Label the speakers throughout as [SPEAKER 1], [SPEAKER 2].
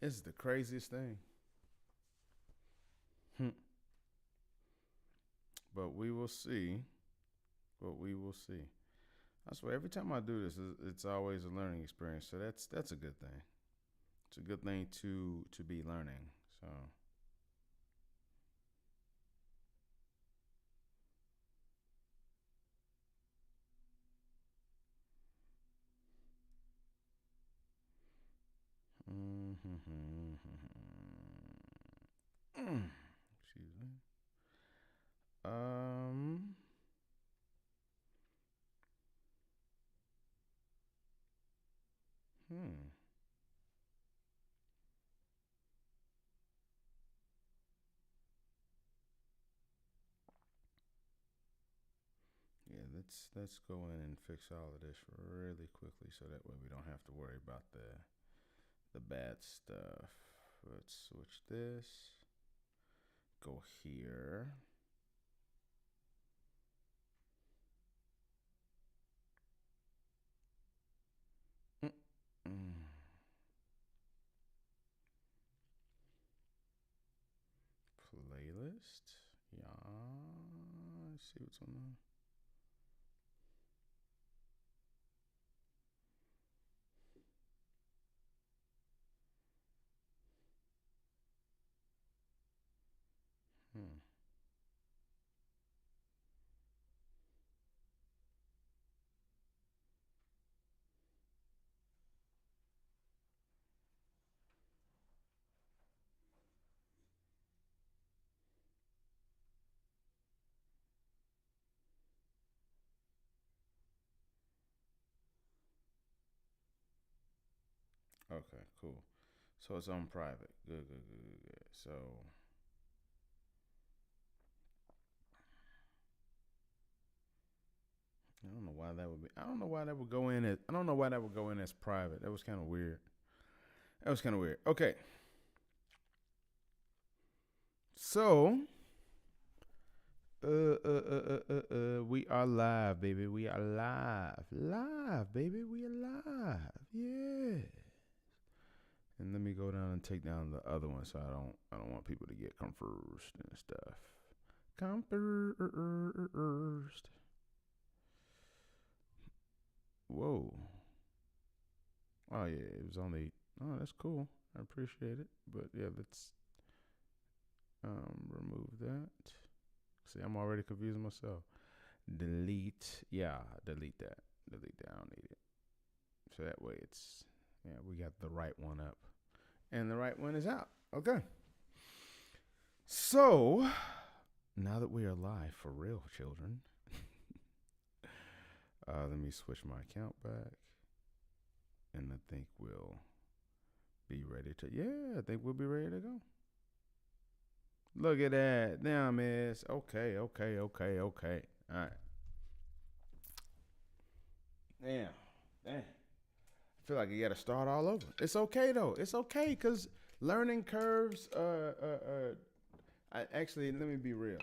[SPEAKER 1] It's the craziest thing. Hmm. But we will see. But we will see. I swear, every time I do this, it's always a learning experience. So that's a good thing. It's a good thing to be learning. So. Mm-hmm. Excuse me. Um. Hmm. Yeah. Let's go in and fix all of this really quickly, so that way we don't have to worry about the bad stuff. Let's switch this. Go here. Mm-mm. Playlist. Yeah. Let's see what's on there. Hmm. Okay. Cool. So it's on private. Good. Good. Good. Good. Good. So I don't know why that would be. I don't know why that would go in as. I don't know why that would go in as private. That was kind of weird. That was kind of weird. Okay. So we are live, baby. We are live. Live, baby. We are live. Yeah. And let me go down and take down the other one so I don't want people to get confused and stuff. Confused. Whoa. Oh yeah, it was only oh that's cool. I appreciate it. But yeah, let's remove that. See, I'm already confusing myself. Delete. Yeah, delete that. Delete that. I don't need it. So that way it's yeah, we got the right one up. And the right one is out. Okay. So now that we are live for real, children, let me switch my account back, and I think we'll be ready to. Yeah, I think we'll be ready to go. Look at that. Now, miss. Okay, okay, okay, okay. All right. Damn. Damn. I feel like you got to start all over. It's okay though. It's okay because learning curves. I actually let me be real.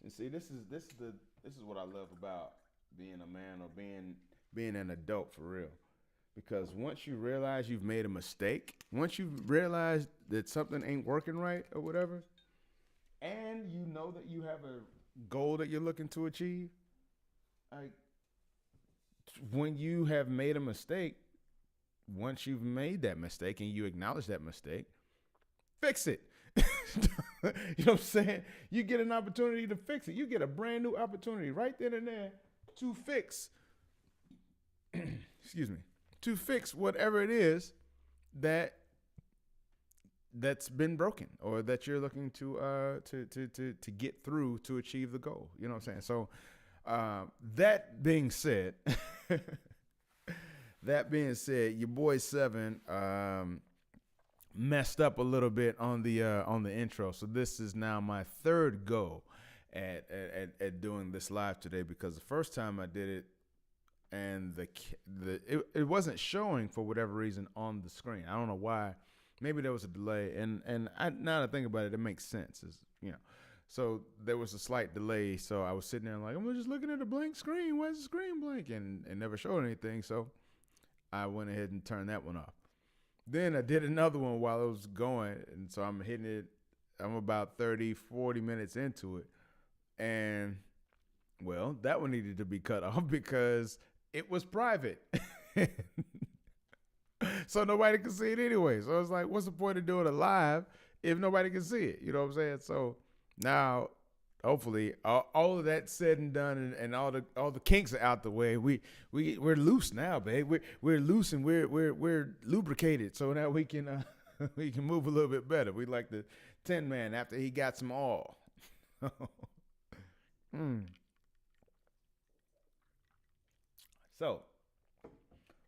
[SPEAKER 1] And see, this is what I love about being a man or being an adult for real. Because once you realize you've made a mistake, once you realize that something ain't working right or whatever, and you know that you have a goal that you're looking to achieve, like when you have made a mistake, once you've made that mistake and you acknowledge that mistake, fix it. You know what I'm saying? You get an opportunity to fix it. You get a brand new opportunity right then and there to fix, excuse me, to fix whatever it is that that's been broken or that you're looking to get through to achieve the goal. You know what I'm saying? So that being said, that being said, your boy Seven messed up a little bit on the intro. So this is now my third go at doing this live today because the first time I did it and it wasn't showing for whatever reason on the screen. I don't know why. Maybe there was a delay, and now that I think about it, it makes sense. Is you know, so there was a slight delay. So I was sitting there like I'm just looking at a blank screen. Why is the screen blank? And it never showed anything. So I went ahead and turned that one off. Then I did another one while it was going. And so I'm hitting it. I'm about 30, 40 minutes into it. And, well, that one needed to be cut off because it was private. So nobody could see it anyway. So I was like, what's the point of doing it live if nobody can see it? You know what I'm saying? So now, hopefully, all of that said and done, and all the kinks are out the way. We're loose now, babe. We're loose and we're lubricated. So now we can we can move a little bit better. We like the Tin Man after he got some oil. So,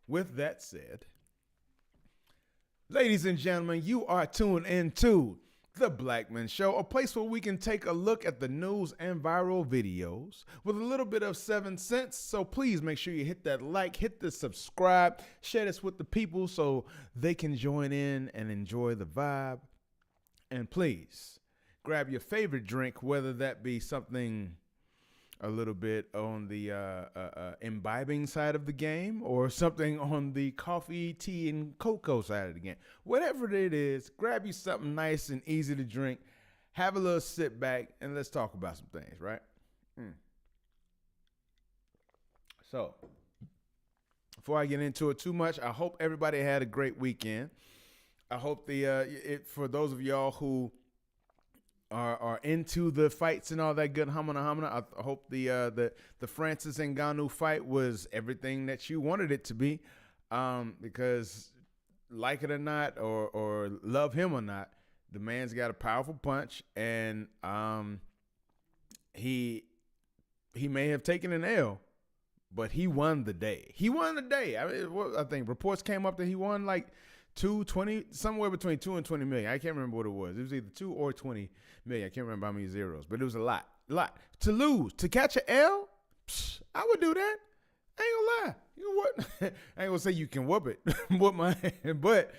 [SPEAKER 1] with that said, ladies and gentlemen, you are tuned into The Blackman Show, a place where we can take a look at the news and viral videos with a little bit of 7 cents. So please make sure you hit that like, hit the subscribe, share this with the people so they can join in and enjoy the vibe. And please grab your favorite drink, whether that be something a little bit on the imbibing side of the game or something on the coffee, tea, and cocoa side of the game. Whatever it is, grab you something nice and easy to drink, have a little sit back, and let's talk about some things, right? So, before I get into it too much, I hope everybody had a great weekend. I hope for those of y'all who are into the fights and all that good hamana. I hope the Francis Ngannou fight was everything that you wanted it to be, because like it or not, or love him or not, the man's got a powerful punch, and he may have taken an L, but he won the day. I mean, I think reports came up that he won like 220, somewhere between 2 and 20 million. I can't remember what it was. It was either 2 or 20 million. I can't remember how many zeros, but it was a lot. To lose, to catch an L, I would do that. I ain't gonna lie. You know what? I ain't gonna say you can whoop it, whoop my hand, but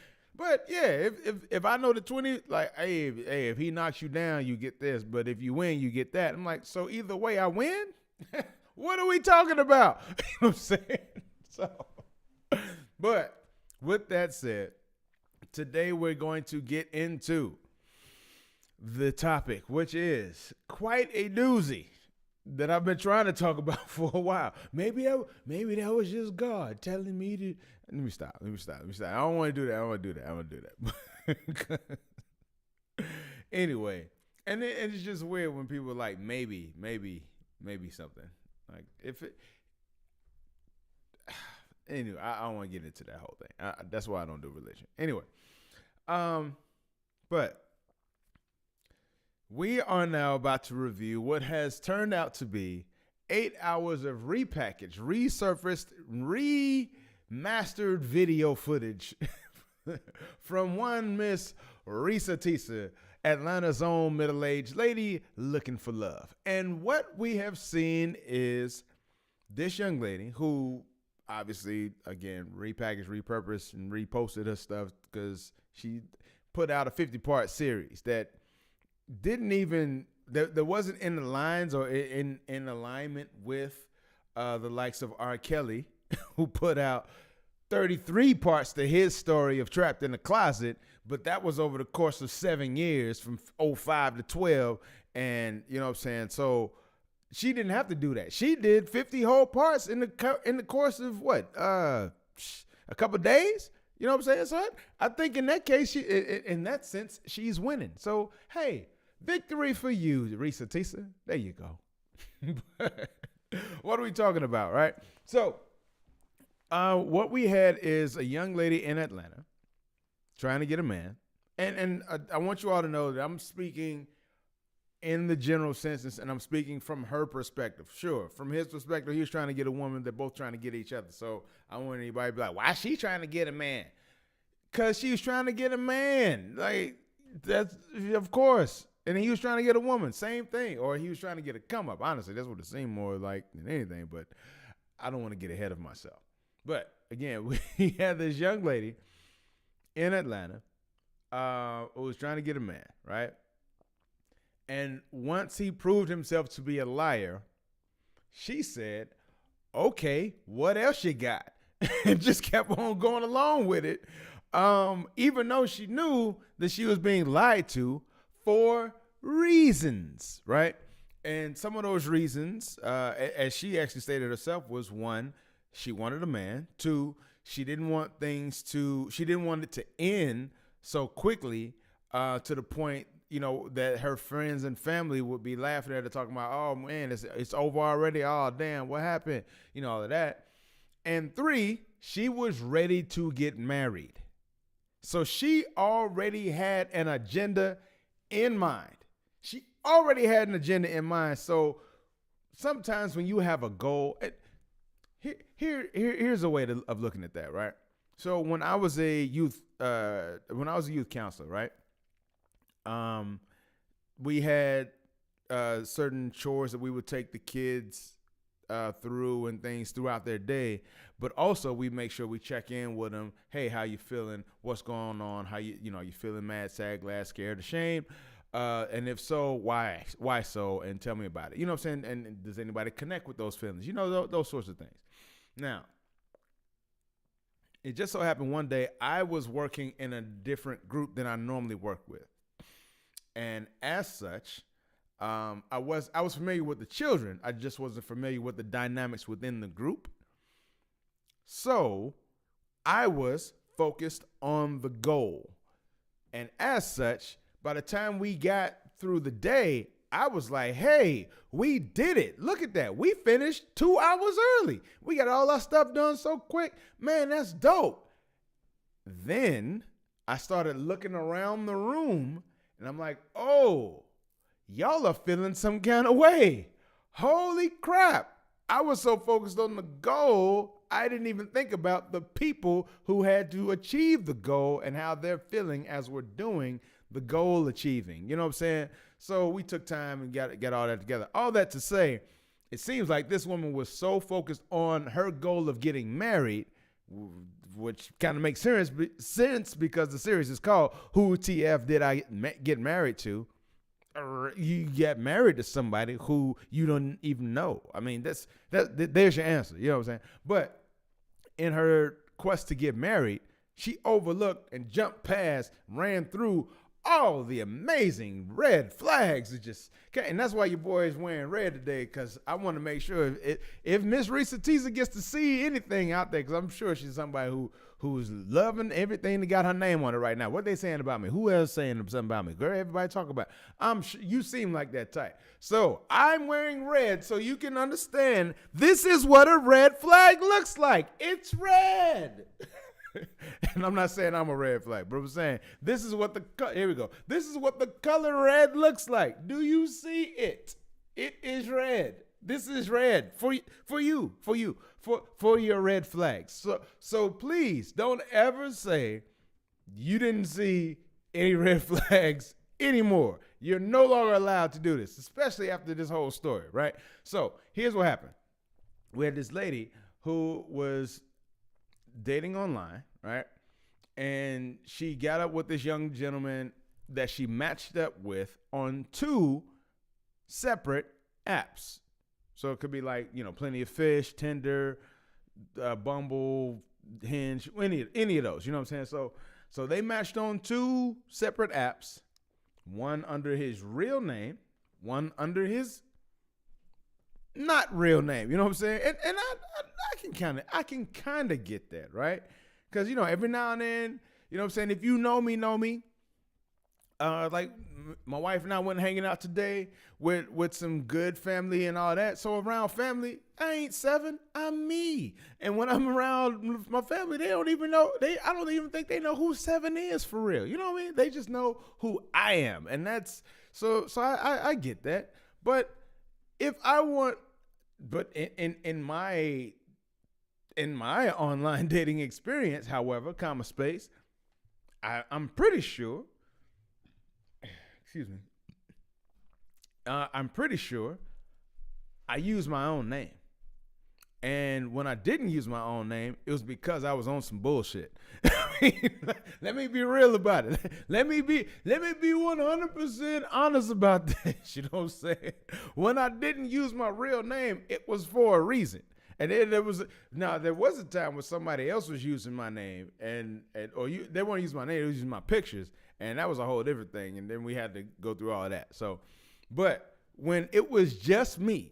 [SPEAKER 1] yeah, if I know the 20, like, hey, if he knocks you down, you get this, but if you win, you get that. I'm like, so either way, I win. What are we talking about? You know what I'm saying? So, but with that said, today we're going to get into the topic, which is quite a doozy that I've been trying to talk about for a while. Maybe that was just God telling me to. Let me stop. I don't want to do that. I want to do that. Anyway, and it's just weird when people are like, maybe something. Like, if it. Anyway, I don't want to get into that whole thing. That's why I don't do religion. Anyway, but we are now about to review what has turned out to be 8 hours of repackaged, resurfaced, remastered video footage from one Miss Reesa Teesa, Atlanta's own middle-aged lady looking for love. And what we have seen is this young lady who obviously, again, repackaged, repurposed, and reposted her stuff because she put out a 50-part series that didn't even, that wasn't in the lines or in alignment with the likes of R. Kelly, who put out 33 parts to his story of Trapped in the Closet, but that was over the course of 7 years from 05 to 12, and you know what I'm saying? So she didn't have to do that. She did 50 whole parts in the course of what? A couple of days? You know what I'm saying? So I think in that case, in that sense, she's winning. So, hey, victory for you, Reesa Teesa. There you go. What are we talking about, right? So, what we had is a young lady in Atlanta trying to get a man. And I want you all to know that I'm speaking in the general sense, and I'm speaking from her perspective. Sure, from his perspective, he was trying to get a woman. They're both trying to get each other. So I don't want anybody to be like, why is she trying to get a man? Because she was trying to get a man. Like, that's, of course. And he was trying to get a woman. Same thing. Or he was trying to get a come up. Honestly, that's what it seemed more like than anything. But I don't want to get ahead of myself. But again, we had this young lady in Atlanta who was trying to get a man, right? And once he proved himself to be a liar, she said, okay, what else you got? And just kept on going along with it Even though she knew that she was being lied to for reasons, right? And some of those reasons, as she actually stated herself, was one, she wanted a man. Two, she didn't want it to end so quickly to the point, that her friends and family would be laughing at her, talking about, oh man, it's over already. Oh damn, what happened? All of that. And three, she was ready to get married. So she already had an agenda in mind. So sometimes when you have a goal, here's a way of looking at that, right? So when I was a youth counselor, right? We had certain chores that we would take the kids through and things throughout their day, but also we make sure we check in with them. Hey, how you feeling? What's going on? How you feeling? Mad, sad, glad, scared, ashamed? And if so, why so? And tell me about it. You know what I'm saying? And does anybody connect with those feelings? Those sorts of things. Now, it just so happened one day I was working in a different group than I normally work with, and as such, I was familiar with the children. I just wasn't familiar with the dynamics within the group. So I was focused on the goal. And as such, by the time we got through the day, I was like, hey, we did it. Look at that. We finished 2 hours early. We got all our stuff done so quick. Man, that's dope. Then I started looking around the room and I'm like, oh, y'all are feeling some kind of way. Holy crap. I was so focused on the goal, I didn't even think about the people who had to achieve the goal and how they're feeling as we're doing the goal achieving. You know what I'm saying? So we took time and got all that together. All that to say, it seems like this woman was so focused on her goal of getting married, which kind of makes sense because the series is called Who TF Did I Get Married To? Or you get married to somebody who you don't even know. I mean, there's your answer. You know what I'm saying? But in her quest to get married, she overlooked and jumped past, ran through all the amazing red flags. And that's why your boy is wearing red today, because I want to make sure if Miss Reesa Teesa gets to see anything out there, because I'm sure she's somebody who's loving everything that got her name on it right now. What they saying about me? Who else saying something about me? Girl, everybody talk about it. I'm sure you seem like that type. So I'm wearing red so you can understand this is what a red flag looks like. It's red. And I'm not saying I'm a red flag, but I'm saying this is what here we go. This is what the color red looks like. Do you see it? It is red. This is red for your red flags. So please don't ever say you didn't see any red flags anymore. You're no longer allowed to do this, especially after this whole story, right? So here's what happened. We had this lady who was dating online, right? And she got up with this young gentleman that she matched up with on 2 separate apps. So it could be like, Plenty of Fish, Tinder, Bumble, Hinge, any of those. You know what I'm saying? So they matched on 2 separate apps, one under his real name, one under his not real name. You know what I'm saying? And I can kind of get that, right? Because, every now and then, you know what I'm saying? If you know me, like my wife and I went hanging out today with some good family and all that. So around family, I ain't 7, I'm me. And when I'm around my family, they don't even know, I don't even think they know who 7 is for real. You know what I mean? They just know who I am. And that's, so I get that. But if I want, in my online dating experience, however, I'm pretty sure, I'm pretty sure I used my own name. And when I didn't use my own name, it was because I was on some bullshit. Let me be real about it. Let me be 100% honest about this. You know what I'm saying? When I didn't use my real name, it was for a reason. And then there was a time where somebody else was using my name they weren't using my name, they were using my pictures, and that was a whole different thing. And then we had to go through all of that. So, but when it was just me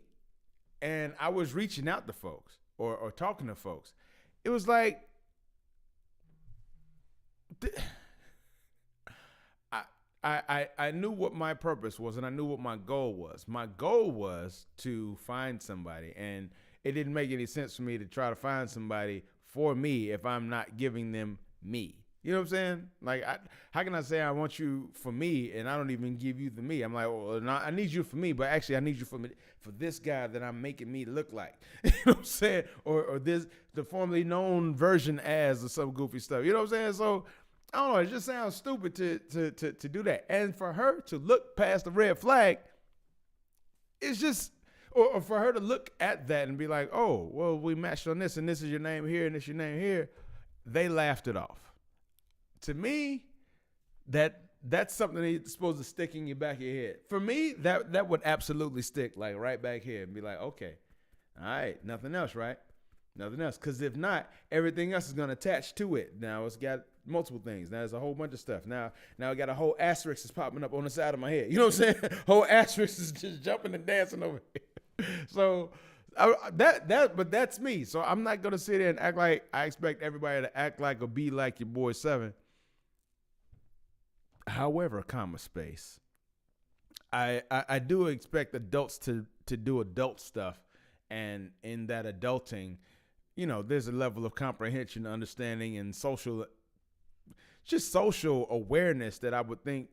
[SPEAKER 1] and I was reaching out to folks or talking to folks, it was like I knew what my purpose was, and I knew what my goal was. My goal was to find somebody, and it didn't make any sense for me to try to find somebody for me if I'm not giving them me. You know what I'm saying? Like, how can I say I want you for me and I don't even give you the me? I'm like, well, no, I need you for me, but actually I need you for me, for this guy that I'm making me look like. You know what I'm saying? Or this, the formerly known version as, or some goofy stuff. You know what I'm saying? So, I don't know. It just sounds stupid to do that. And for her to look past the red flag, it's just, or for her to look at that and be like, oh, well, we matched on this, and this is your name here, and this is your name here. They laughed it off. To me, that's something that's supposed to stick in your back of your head. For me, that would absolutely stick, like right back here, and be like, okay, all right, nothing else, right? Nothing else. Because if not, everything else is going to attach to it. Now it's got multiple things. Now there's a whole bunch of stuff. Now I got a whole asterisk that's popping up on the side of my head. You know what I'm saying? Whole asterisk is just jumping and dancing over here. So but that's me. So I'm not going to sit there and act like I expect everybody to act like or be like your boy Seven. However, comma space, I do expect adults to do adult stuff, and in that adulting, you know, there's a level of comprehension, understanding, and social awareness that I would think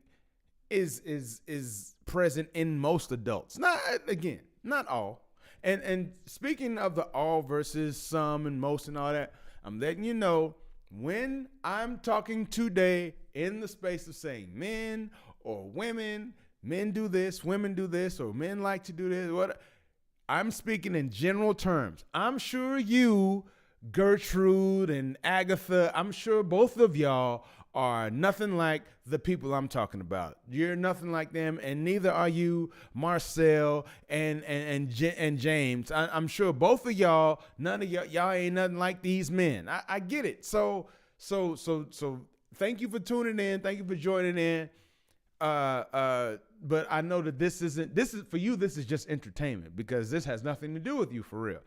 [SPEAKER 1] is present in most adults. Not all. And speaking of the all versus some and most and all that, I'm letting you know, when I'm talking today in the space of saying men or women, men do this, women do this, or men like to do this, what, I'm speaking in general terms. I'm sure you, Gertrude and Agatha, I'm sure both of y'all are nothing like the people I'm talking about. You're nothing like them, and neither are you, Marcel and James. I'm sure both of y'all, none of y'all ain't nothing like these men. I get it. So thank you for tuning in. Thank you for joining in. But I know that this is for you. This is just entertainment, because this has nothing to do with you for real.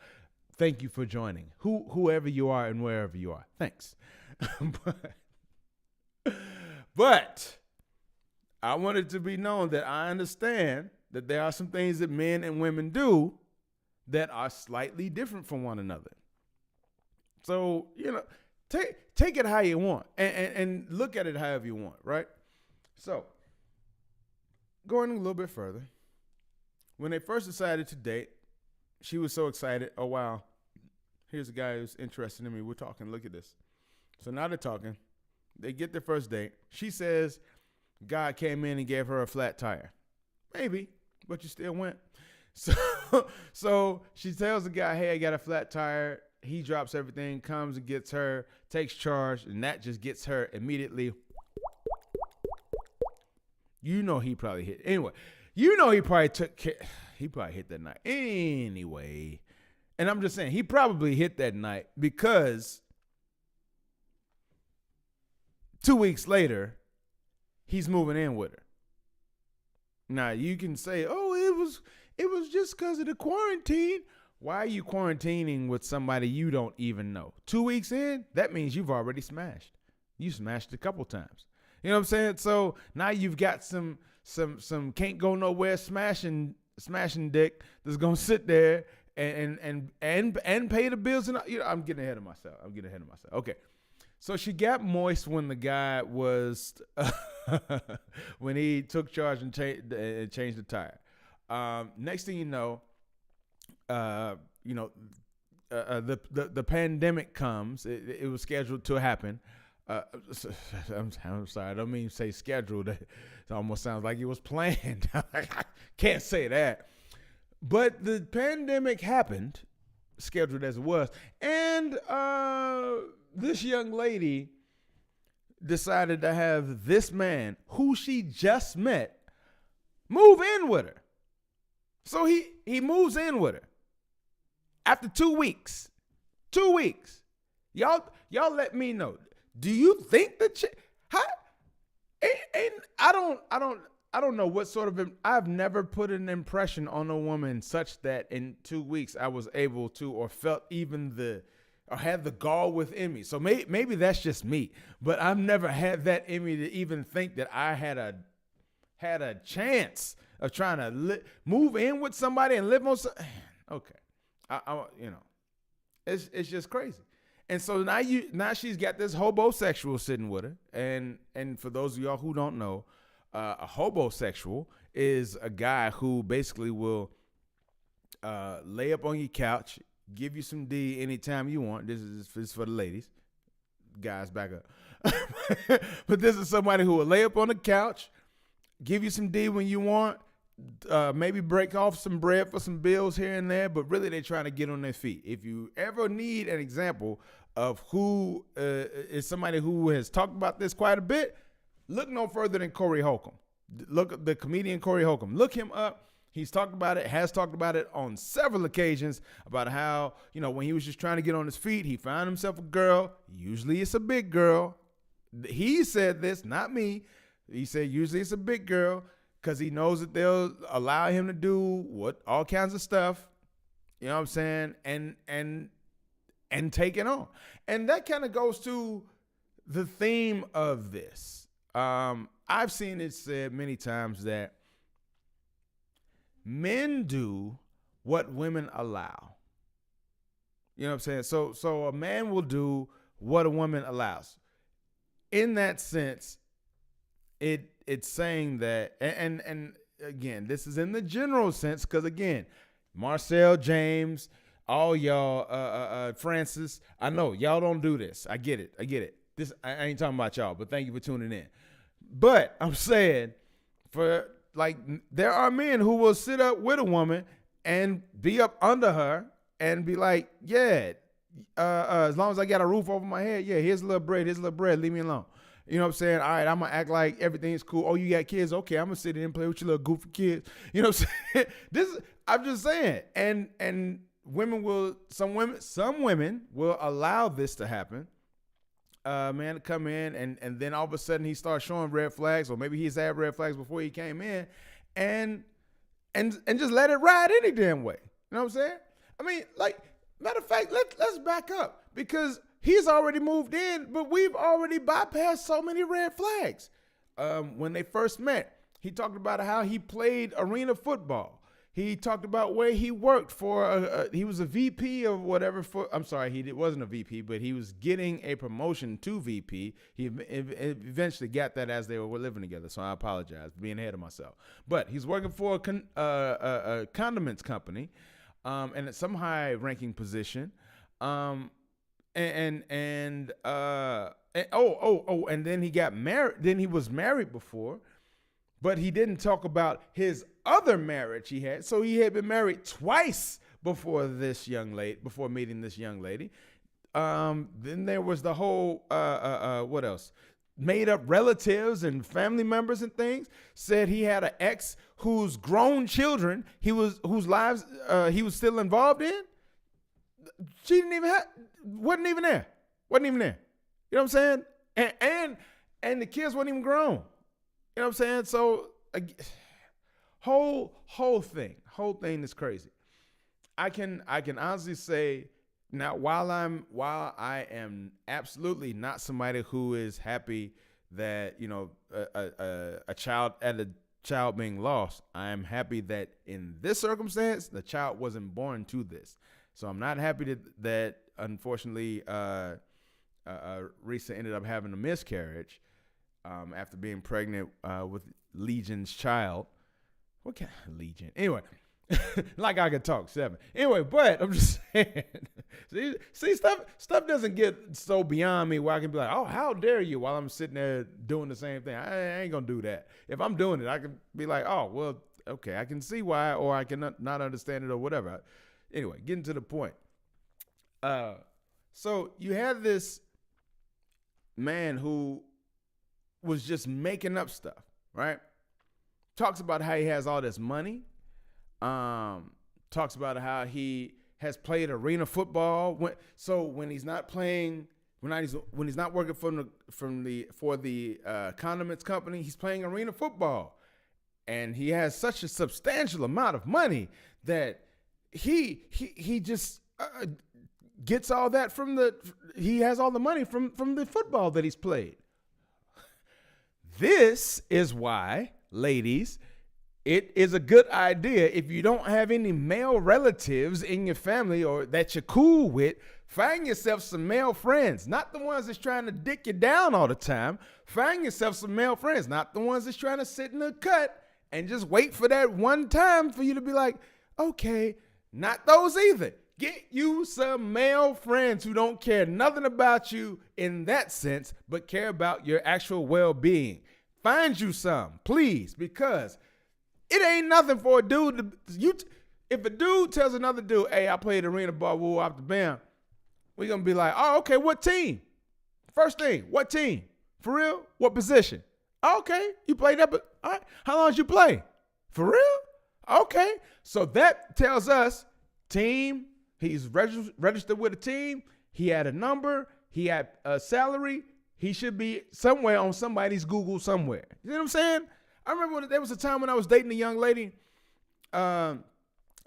[SPEAKER 1] Thank you for joining, whoever you are and wherever you are. Thanks. But I want it to be known that I understand that there are some things that men and women do that are slightly different from one another. So, you know, take it how you want and look at it however you want, right? So, going a little bit further, when they first decided to date, she was so excited. Oh, wow, here's a guy who's interested in me. We're talking. Look at this. So now they're talking. They get their first date. She says God came in and gave her a flat tire. Maybe, but you still went. So she tells the guy, hey, I got a flat tire. He drops everything, comes and gets her, takes charge, and that just gets her immediately. You know he probably hit. Anyway, you know he probably hit that night. Anyway, and I'm just saying, he probably hit that night because 2 weeks later, he's moving in with her. Now, you can say, oh, it was just because of the quarantine. Why are you quarantining with somebody you don't even know? 2 weeks in, that means you've already smashed. You smashed a couple times. You know what I'm saying? So now you've got some can't go nowhere smashing dick that's gonna sit there and pay the bills. And you know, I'm getting ahead of myself. Okay. So she got moist when the guy was when he took charge and changed the tire. Next thing you know, the pandemic comes. It was scheduled to happen. I'm sorry. I don't mean to say scheduled. It almost sounds like it was planned. I can't say that. But the pandemic happened, scheduled as it was, and this young lady decided to have this man, who she just met, move in with her. So he moves in with her. After 2 weeks, 2 weeks, y'all let me know. Do you think the chick? How? I don't know what sort of. I've never put an impression on a woman such that in 2 weeks I was able to, or felt even or had the gall within me. So maybe that's just me, but I've never had that in me to even think that I had a chance of trying to move in with somebody and live on. Okay, it's just crazy. And so now she's got this hobosexual sitting with her. And for those of y'all who don't know, a hobosexual is a guy who basically will lay up on your couch, give you some D anytime you want. This is for the ladies. Guys, back up. But this is somebody who will lay up on the couch, give you some D when you want, maybe break off some bread for some bills here and there, but really they're trying to get on their feet. If you ever need an example of who is somebody who has talked about this quite a bit, look no further than Corey Holcomb. Look at the comedian Corey Holcomb. Look him up. He's talked about it, has talked about it on several occasions about how, when he was just trying to get on his feet, he found himself a girl. Usually it's a big girl. He said this, not me. He said usually it's a big girl because he knows that they'll allow him to do all kinds of stuff. You know what I'm saying? And take it on. And that kind of goes to the theme of this. I've seen it said many times that men do what women allow. You know what I'm saying? So a man will do what a woman allows. In that sense, it's saying that, and again, this is in the general sense, because again, Marcel, James, all y'all, Francis, I know y'all don't do this. I get it. This I ain't talking about y'all, but thank you for tuning in. But I'm saying, there are men who will sit up with a woman and be up under her and be like, yeah, as long as I got a roof over my head, yeah, here's a little bread, leave me alone. You know what I'm saying? All right, I'm going to act like everything's cool. Oh, you got kids? Okay, I'm going to sit in and play with your little goofy kids. You know what I'm saying? I'm just saying. And some women will allow this to happen. Man to come in and then all of a sudden he starts showing red flags, or maybe he's had red flags before he came in, and just let it ride any damn way. You know what I'm saying? I mean, matter of fact, let's back up, because he's already moved in, but we've already bypassed so many red flags. When they first met, he talked about how he played arena football. He talked about where he worked for. He was a VP or whatever. He wasn't a VP, but he was getting a promotion to VP. He eventually got that as they were living together. So I apologize for being ahead of myself. But he's working for a condiments company, and at some high-ranking position. And then he got married. Then he was married before. But he didn't talk about his other marriage he had. So he had been married twice before meeting this young lady. Then there was the whole, what else? Made up relatives and family members and things. Said he had an ex whose grown children whose lives he was still involved in. She wasn't even there. You know what I'm saying? And the kids weren't even grown. You know what I'm saying? So whole thing is crazy. I can honestly say now, while I am absolutely not somebody who is happy that, a child being lost, I am happy that in this circumstance the child wasn't born to this. So I'm not happy that unfortunately Reesa ended up having a miscarriage. After being pregnant with Legion's child. What kind of Legion? Anyway, like I could talk 7. Anyway, but I'm just saying. See, stuff doesn't get so beyond me where I can be like, oh, how dare you, while I'm sitting there doing the same thing. I ain't going to do that. If I'm doing it, I can be like, oh, well, okay, I can see why, or I can not understand it or whatever. Anyway, getting to the point. So you have this man who was just making up stuff, right? Talks about how he has all this money. Talks about how he has played arena football. When he's not playing, when he's not working for the condiments company, he's playing arena football, and he has such a substantial amount of money that he just gets all that he has all the money from the football that he's played. This is why, ladies, it is a good idea if you don't have any male relatives in your family or that you're cool with, find yourself some male friends, not the ones that's trying to dick you down all the time. Find yourself some male friends, not the ones that's trying to sit in the cut and just wait for that one time for you to be like, okay, not those either. Get you some male friends who don't care nothing about you in that sense, but care about your actual well-being. Find you some, please, because it ain't nothing for a dude if a dude tells another dude, hey, I played arena ball, woo, off the bam, we're going to be like, oh, okay, what team? First thing, what team? For real? What position? Okay, you played that, but all right. How long did you play? For real? Okay, so that tells us team, he's registered with a team, he had a number, he had a salary, he should be somewhere on somebody's Google somewhere. You know what I'm saying? I remember there was a time when I was dating a young lady, and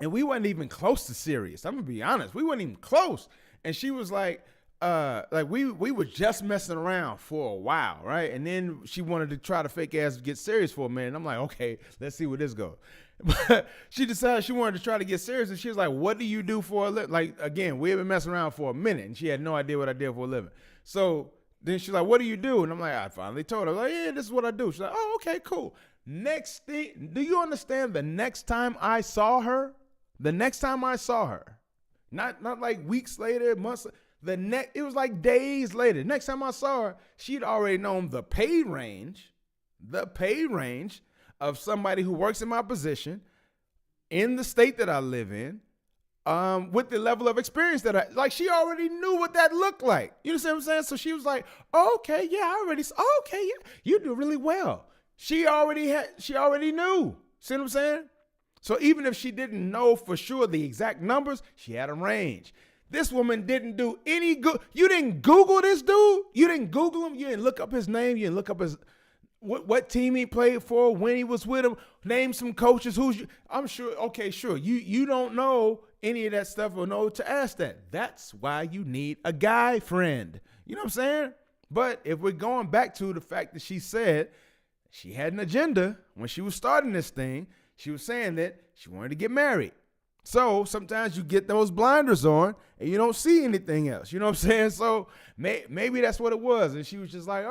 [SPEAKER 1] we wasn't even close to serious. I'm gonna be honest, we weren't even close. And she was like we were just messing around for a while, right? And then she wanted to try to fake ass get serious for a minute. And I'm like, okay, let's see where this goes. But she decided she wanted to try to get serious, and she was like, what do you do for a living? Like, again, we had been messing around for a minute, and she had no idea what I did for a living. So then she's like, what do you do? And I'm like, I finally told her. I was like, yeah, this is what I do. She's like, oh, okay, cool. Next thing, do you understand the next time I saw her, not like weeks later, months, it was like days later. Next time I saw her, she'd already known the pay range of somebody who works in my position in the state that I live in, with the level of experience that she already knew what that looked like. You know what I'm saying? So she was like, oh, okay, yeah, okay, yeah, you do really well. She already knew. See what I'm saying? So even if she didn't know for sure the exact numbers, she had a range. This woman didn't do any good. You didn't Google this dude. You didn't Google him. You didn't look up his name. You didn't look up his what team he played for, when he was with him. Name some coaches. I'm sure. Okay, sure. You don't know any of that stuff or know to ask that. That's why you need a guy friend. You know what I'm saying? But if we're going back to the fact that she said she had an agenda when she was starting this thing, she was saying that she wanted to get married. So sometimes you get those blinders on and you don't see anything else. You know what I'm saying? So maybe that's what it was. And she was just like,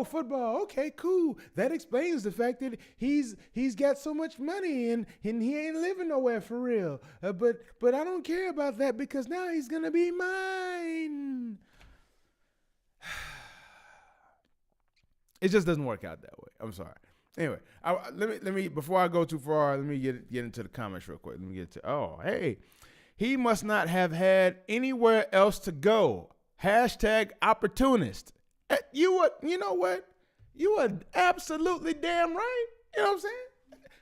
[SPEAKER 1] football. Okay, cool. That explains the fact that he's got so much money and he ain't living nowhere for real. But I don't care about that because now he's going to be mine. It just doesn't work out that way. I'm sorry. Anyway, let me before I go too far, let me get into the comments real quick. Let me get to hey, he must not have had anywhere else to go. #opportunist. You know what? You are absolutely damn right. You know what I'm saying?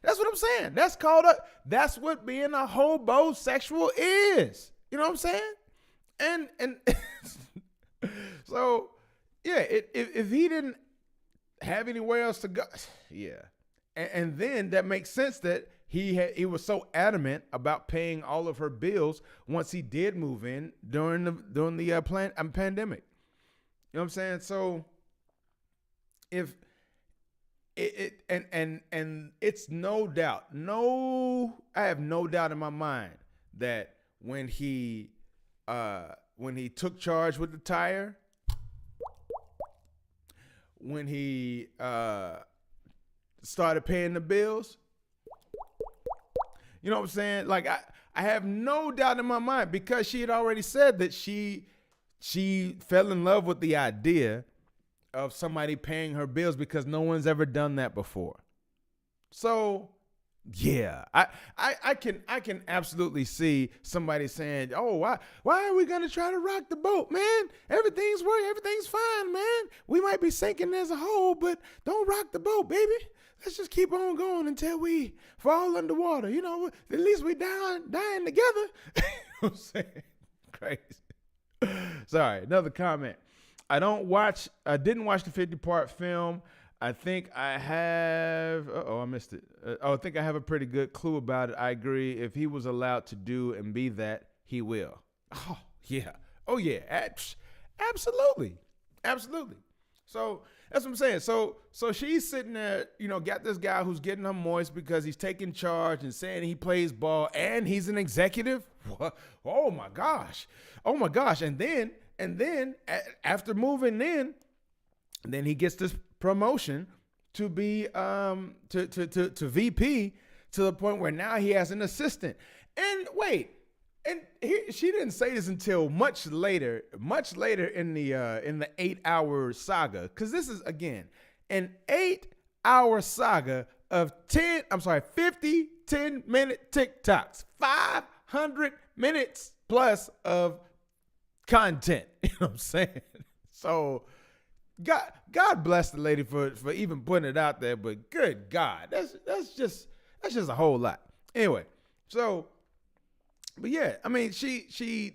[SPEAKER 1] That's what I'm saying. That's what being a homosexual is. You know what I'm saying? And so yeah, if he didn't have anywhere else to go, yeah, and then that makes sense that he was so adamant about paying all of her bills once he did move in during the pandemic. You know what I'm saying? So if and it's no doubt, I have no doubt in my mind that when he took charge with the tire, when he started paying the bills, you know what I'm saying? Like I have no doubt in my mind, because she had already said that she fell in love with the idea of somebody paying her bills because no one's ever done that before. So yeah, I can absolutely see somebody saying, oh, why are we gonna try to rock the boat, man? Everything's working, everything's fine, man. We might be sinking as a whole, but don't rock the boat, baby. Let's just keep on going until we fall underwater. You know, at least we dying together. You know know what I'm saying? Crazy. Sorry, another comment. I didn't watch the 50-part film. I think I have, I missed it. I think I have a pretty good clue about it. I agree. If he was allowed to do and be that, he will. Oh, yeah. Oh, yeah. Absolutely. Absolutely. So that's what I'm saying. So she's sitting there, got this guy who's getting her moist because he's taking charge and saying he plays ball and he's an executive. What? Oh my gosh. And then after moving in, then he gets this promotion to be to VP, to the point where now he has an assistant. And wait. And she didn't say this until much later in the 8-hour saga. Because this is, again, an 8-hour saga of 50 10-minute TikToks. 500 minutes plus of content. You know what I'm saying? So God bless the lady for even putting it out there. But good God, that's just a whole lot. Anyway, so... But yeah, I mean, he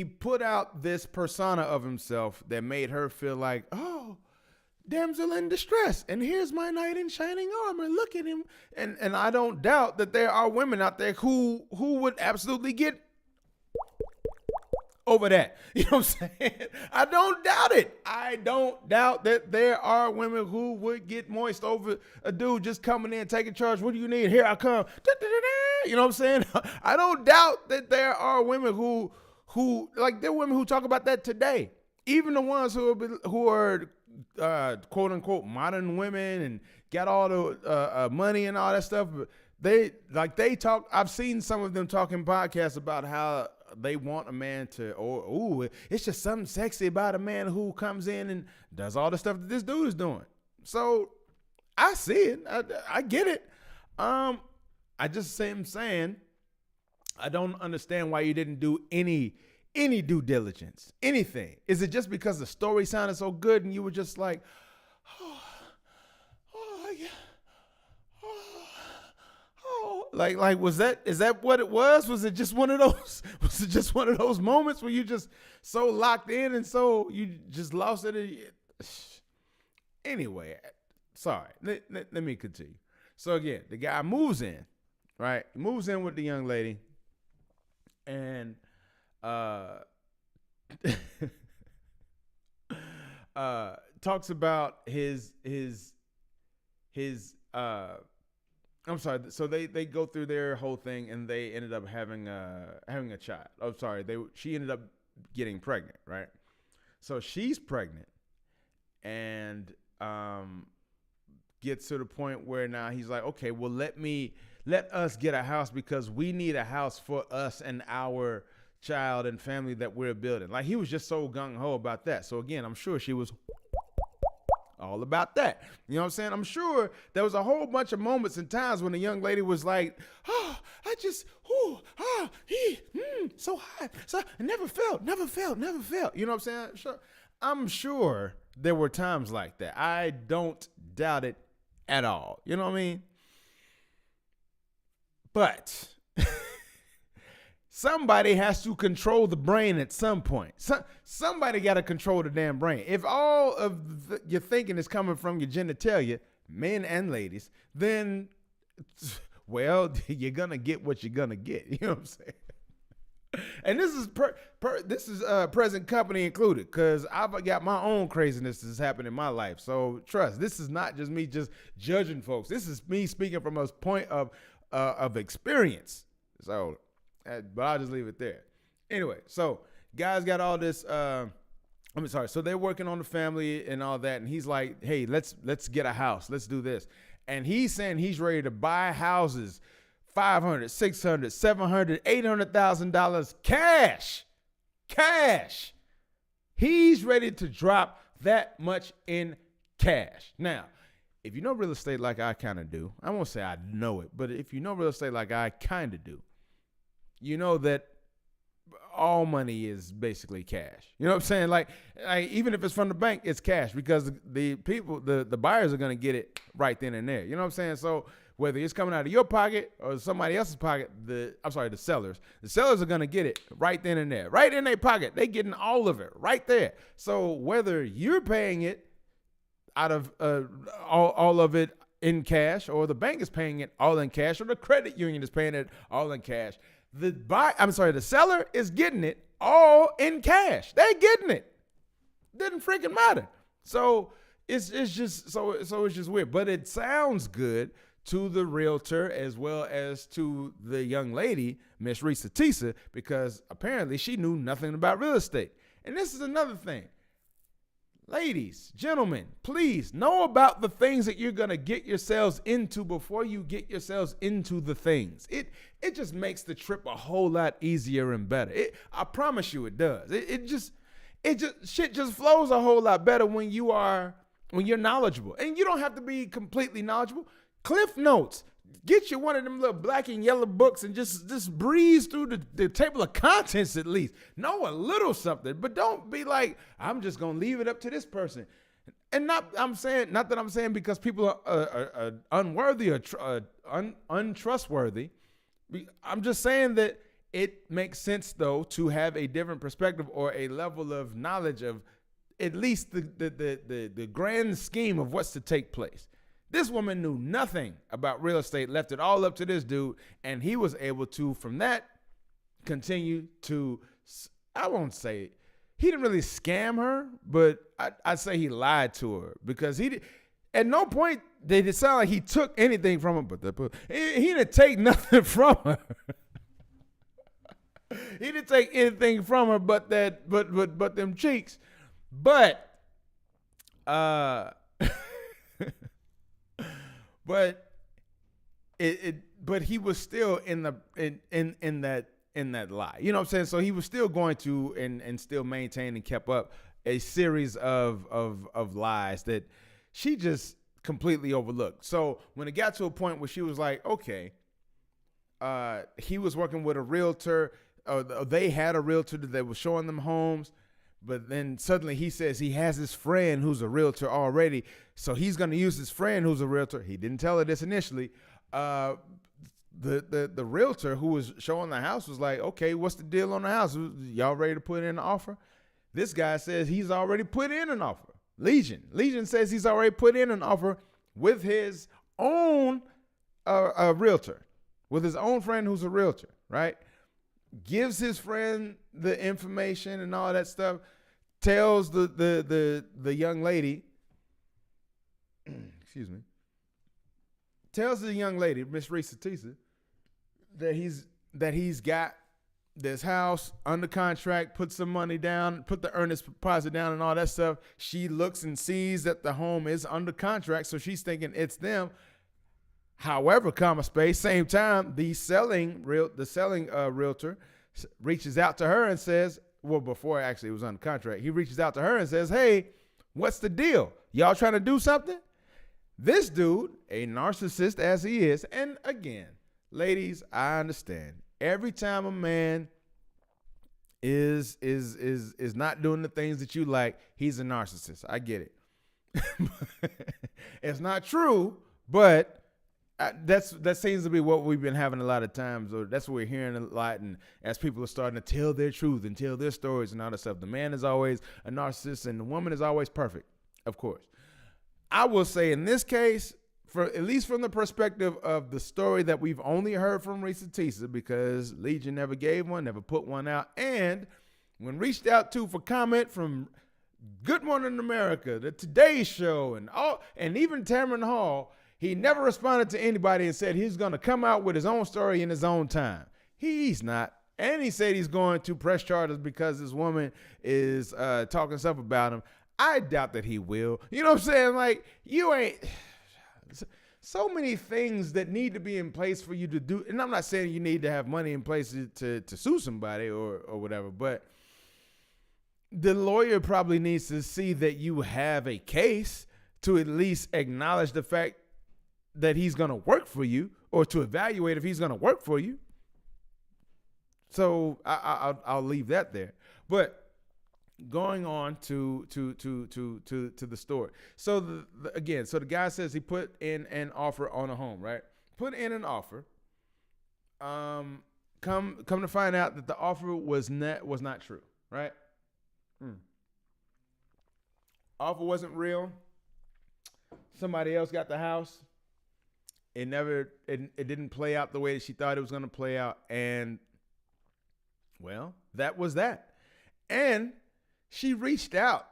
[SPEAKER 1] put out this persona of himself that made her feel like, oh, damsel in distress. And here's my knight in shining armor. Look at him. And I don't doubt that there are women out there who would absolutely get over that. You know what I'm saying? I don't doubt it. I don't doubt that there are women who would get moist over a dude just coming in, taking charge. What do you need? Here I come. You know what I'm saying? I don't doubt that there are women who like, there are women who talk about that today. Even the ones who are quote unquote modern women and got all the money and all that stuff. They talk. I've seen some of them talking podcasts about how they want a man to, it's just something sexy about a man who comes in and does all the stuff that this dude is doing. So I see it. I get it. I just am saying, I don't understand why you didn't do any due diligence, anything. Is it just because the story sounded so good and you were just like, like is that what it was? Was it just one of those moments where you just so locked in and so you just lost it? Anyway, sorry. Let me continue. So again, the guy moves in, right? He moves in with the young lady, and talks about his I'm sorry. So they go through their whole thing, and they ended up having a child. Oh, sorry. She ended up getting pregnant, right? So she's pregnant, and gets to the point where now he's like, okay, well, let us get a house because we need a house for us and our child and family that we're building. Like, he was just so gung-ho about that. So again, I'm sure she was all about that. You know what I'm saying? I'm sure there was a whole bunch of moments and times when the young lady was like, so hot. So I never felt. You know what I'm saying? Sure. I'm sure there were times like that. I don't doubt it at all. You know what I mean? But somebody has to control the brain at some point. Somebody got to control the damn brain. If all of your thinking is coming from your genitalia, men and ladies, then, well, you're going to get what you're going to get. You know what I'm saying? And this is present company included, because I've got my own craziness that's happened in my life. So trust, this is not just me just judging folks. This is me speaking from a point of experience. So, but I'll just leave it there. Anyway, so guys got all this. So they're working on the family and all that, and he's like, "Hey, let's get a house. Let's do this." And he's saying he's ready to buy houses, $500,000, $600,000, $700,000, $800,000 cash. He's ready to drop that much in cash. Now, if you know real estate like I kind of do, I won't say I know it, but if you know real estate like I kind of do, you know that all money is basically cash. You know what I'm saying? Like even if it's from the bank, it's cash because the people, the buyers are going to get it right then and there. You know what I'm saying? So Whether it's coming out of your pocket or somebody else's pocket, the sellers. The sellers are going to get it right then and there. Right in their pocket. They getting all of it right there. So whether you're paying it out of all of it in cash, or the bank is paying it all in cash, or the credit union is paying it all in cash, the seller is getting it all in cash. They're getting it. Didn't freaking matter. So it's just weird. But it sounds good to the realtor as well as to the young lady, Miss Reesa Teesa, because apparently she knew nothing about real estate. And this is another thing. Ladies, gentlemen, please know about the things that you're going to get yourselves into before you get yourselves into the things. It just makes the trip a whole lot easier and better. I promise you it does. Shit just flows a whole lot better when you're knowledgeable. And you don't have to be completely knowledgeable. Cliff Notes. Get you one of them little black and yellow books and just breeze through the table of contents at least. Know a little something, but don't be like, I'm just going to leave it up to this person. And not that I'm saying because people are unworthy or untrustworthy. I'm just saying that it makes sense, though, to have a different perspective or a level of knowledge of at least the grand scheme of what's to take place. This woman knew nothing about real estate, left it all up to this dude, and he was able to, from that, continue to, I won't say, he didn't really scam her, but I'd say he lied to her because at no point did it sound like he took anything from her, but he didn't take nothing from her. He didn't take anything from her but them cheeks. But but he was still in that lie. You know what I'm saying? So he was still going to and still maintained and kept up a series of lies that she just completely overlooked. So when it got to a point where she was like, okay, he was working with a realtor, they had a realtor that was showing them homes. But then suddenly he says he has his friend who's a realtor already. So he's going to use his friend who's a realtor. He didn't tell her this initially. The realtor who was showing the house was like, okay, what's the deal on the house? Y'all ready to put in an offer? This guy says he's already put in an offer. Legion says he's already put in an offer with his own realtor, with his own friend who's a realtor, right? Gives his friend the information and all that stuff, tells the young lady, excuse me, tells the young lady, Miss Reesa Teesa, that he's got this house under contract, put some money down, put the earnest deposit down and all that stuff. She looks and sees that the home is under contract, so she's thinking it's them. However, same time, the selling realtor reaches out to her and says, well, before actually it was under contract, he reaches out to her and says, hey, what's the deal? Y'all trying to do something? This dude, a narcissist as he is, and again, ladies, I understand. Every time a man is not doing the things that you like, he's a narcissist. I get it. It's not true, but that seems to be what we've been having a lot of times, or that's what we're hearing a lot. And as people are starting to tell their truth and tell their stories and all that stuff, the man is always a narcissist and the woman is always perfect, of course. I will say in this case, at least from the perspective of the story that we've only heard from Reesa Teesa, because Legion never gave one, never put one out, and when reached out to for comment from Good Morning America, the Today Show, and even Tamron Hall, he never responded to anybody and said he's going to come out with his own story in his own time. He's not. And he said he's going to press charges because this woman is talking stuff about him. I doubt that he will. You know what I'm saying? Like, you ain't. So many things that need to be in place for you to do. And I'm not saying you need to have money in place to sue somebody or whatever, but the lawyer probably needs to see that you have a case to at least acknowledge the fact that he's going to work for you, or to evaluate if he's going to work for you. So I'll leave that there. But going on to the story. So again, the guy says he put in an offer on a home, right? put in an offer. Come to find out that the offer was not true, right? Offer wasn't real. Somebody else got the house. It didn't play out the way that she thought it was going to play out, and well, that was that. And she reached out.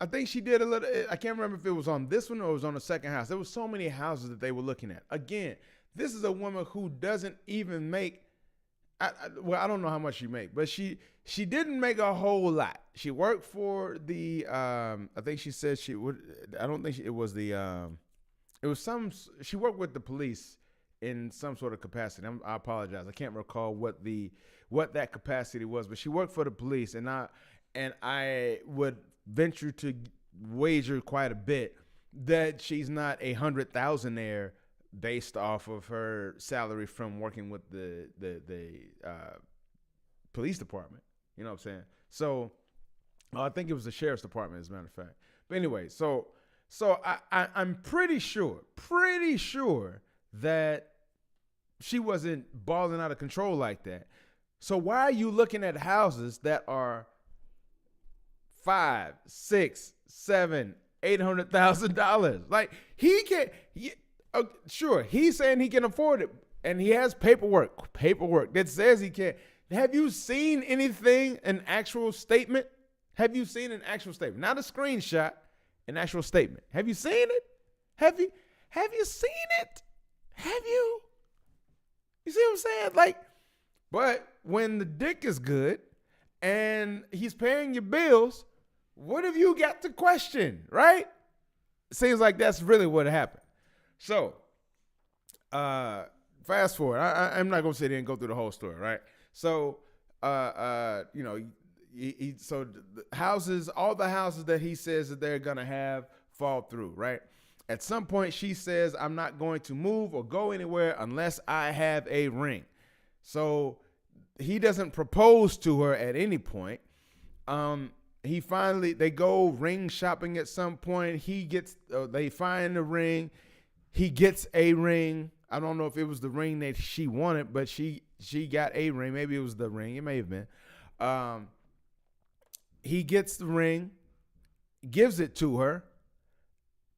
[SPEAKER 1] I think she did a little. I can't remember if it was on this one or it was on the second house. There was so many houses that they were looking at. Again, this is a woman who doesn't even make. I don't know how much she make, but she didn't make a whole lot. She worked for the. I think she said she would. I don't think it was the. It was some. She worked with the police in some sort of capacity. I apologize. I can't recall what that capacity was, but she worked for the police, and I would venture to wager quite a bit that she's not a $100,000-aire based off of her salary from working with the police department. You know what I'm saying? So I think it was the sheriff's department, as a matter of fact. But anyway, so I'm pretty sure that she wasn't balling out of control like that. So why are you looking at houses that are $500,000, $600,000, $700,000, $800,000? Like he can't. Sure, he's saying he can afford it, and he has paperwork that says he can. Have you seen anything? An actual statement? Have you seen an actual statement? Not a screenshot. An actual statement. Have you seen it? Have you seen it? Have you? You see what I'm saying? Like, but when the dick is good and he's paying your bills, what have you got to question, right? Seems like that's really what happened. So, fast forward. I'm not gonna sit here and go through the whole story, right? So, so the houses, all the houses that he says that they're gonna have fall through, right? At some point, she says, "I'm not going to move or go anywhere unless I have a ring." So he doesn't propose to her at any point. They go ring shopping at some point. They find a ring. He gets a ring. I don't know if it was the ring that she wanted, but she got a ring. Maybe it was the ring. It may have been. He gets the ring, gives it to her.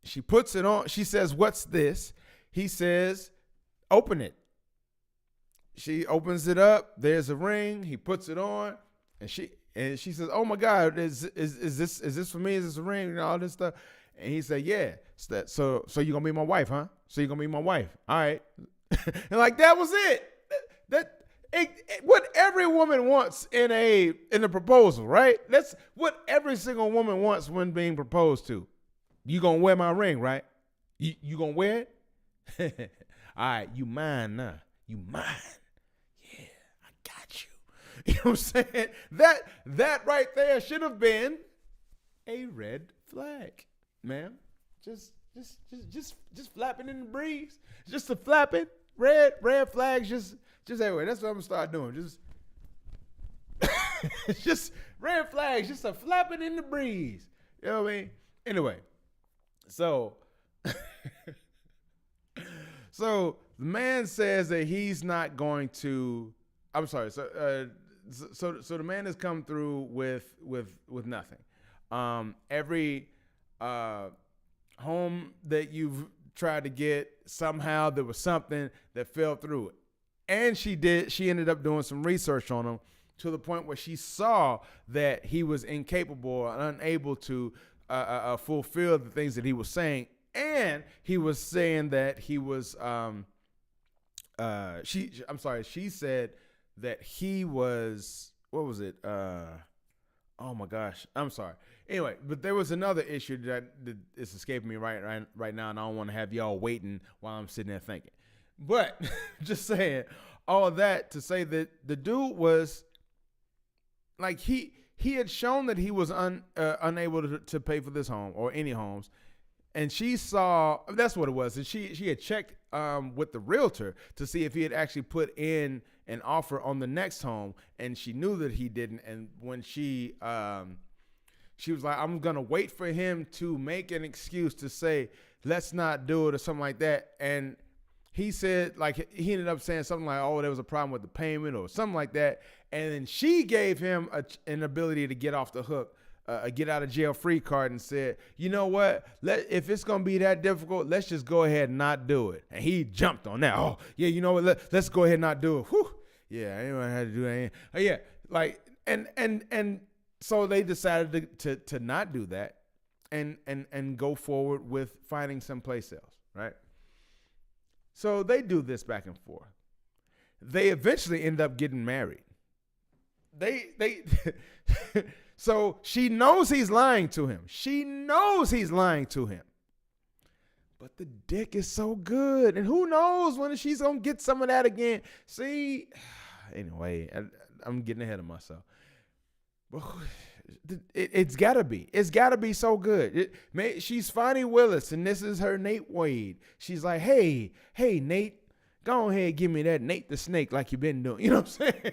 [SPEAKER 1] She puts it on. She says, "What's this?" He says, "Open it." She opens it up. There's a ring. He puts it on, and she says, "Oh my God, is this for me? Is this a ring?" And all this stuff. And he said, "Yeah." So you're gonna be my wife, huh? So you're gonna be my wife. All right. And like that was it. What every woman wants in a proposal, right? That's what every single woman wants when being proposed to. You gonna wear my ring, right? You gonna wear it? All right, you mine now. You mine. Yeah, I got you. You know what I'm saying? That right there should have been a red flag, ma'am. Just flapping in the breeze. Just a flapping. Red flags just everywhere. That's what I'm gonna start doing. Just red flags, just a flapping in the breeze. You know what I mean? Anyway, so the man says that he's not going to. I'm sorry. So the man has come through with nothing. Every home that you've tried to get, somehow there was something that fell through it. And she ended up doing some research on him to the point where she saw that he was incapable and unable to fulfill the things that he was saying. And he was saying that he was, she said that he was, what was it? Oh my gosh, I'm sorry. Anyway, but there was another issue that is escaping me right now, and I don't want to have y'all waiting while I'm sitting there thinking. But just saying all that to say that the dude was like he had shown that he was unable to pay for this home or any homes, and she saw that's what it was. And she had checked with the realtor to see if he had actually put in an offer on the next home, and she knew that he didn't. And when she was like, "I'm gonna wait for him to make an excuse to say let's not do it" or something like that, and he said, like, he ended up saying something like, oh, there was a problem with the payment or something like that. And then she gave him an ability to get off the hook, a get out of jail free card, and said, you know what? If it's going to be that difficult, let's just go ahead and not do it. And he jumped on that. Oh, yeah, you know what? Let's go ahead and not do it. Whew. Yeah, anyone had to do that. Oh, yeah, like, and so they decided to not do that and go forward with finding someplace else, right? So they do this back and forth. They eventually end up getting married. So she knows he's lying to him. She knows he's lying to him. But the dick is so good. And who knows when she's going to get some of that again. See, anyway, I'm getting ahead of myself. It's got to be. It's got to be so good. She's Fonnie Willis, and this is her Nate Wade. She's like, hey, Nate, go ahead and give me that Nate the Snake like you've been doing. You know what I'm saying?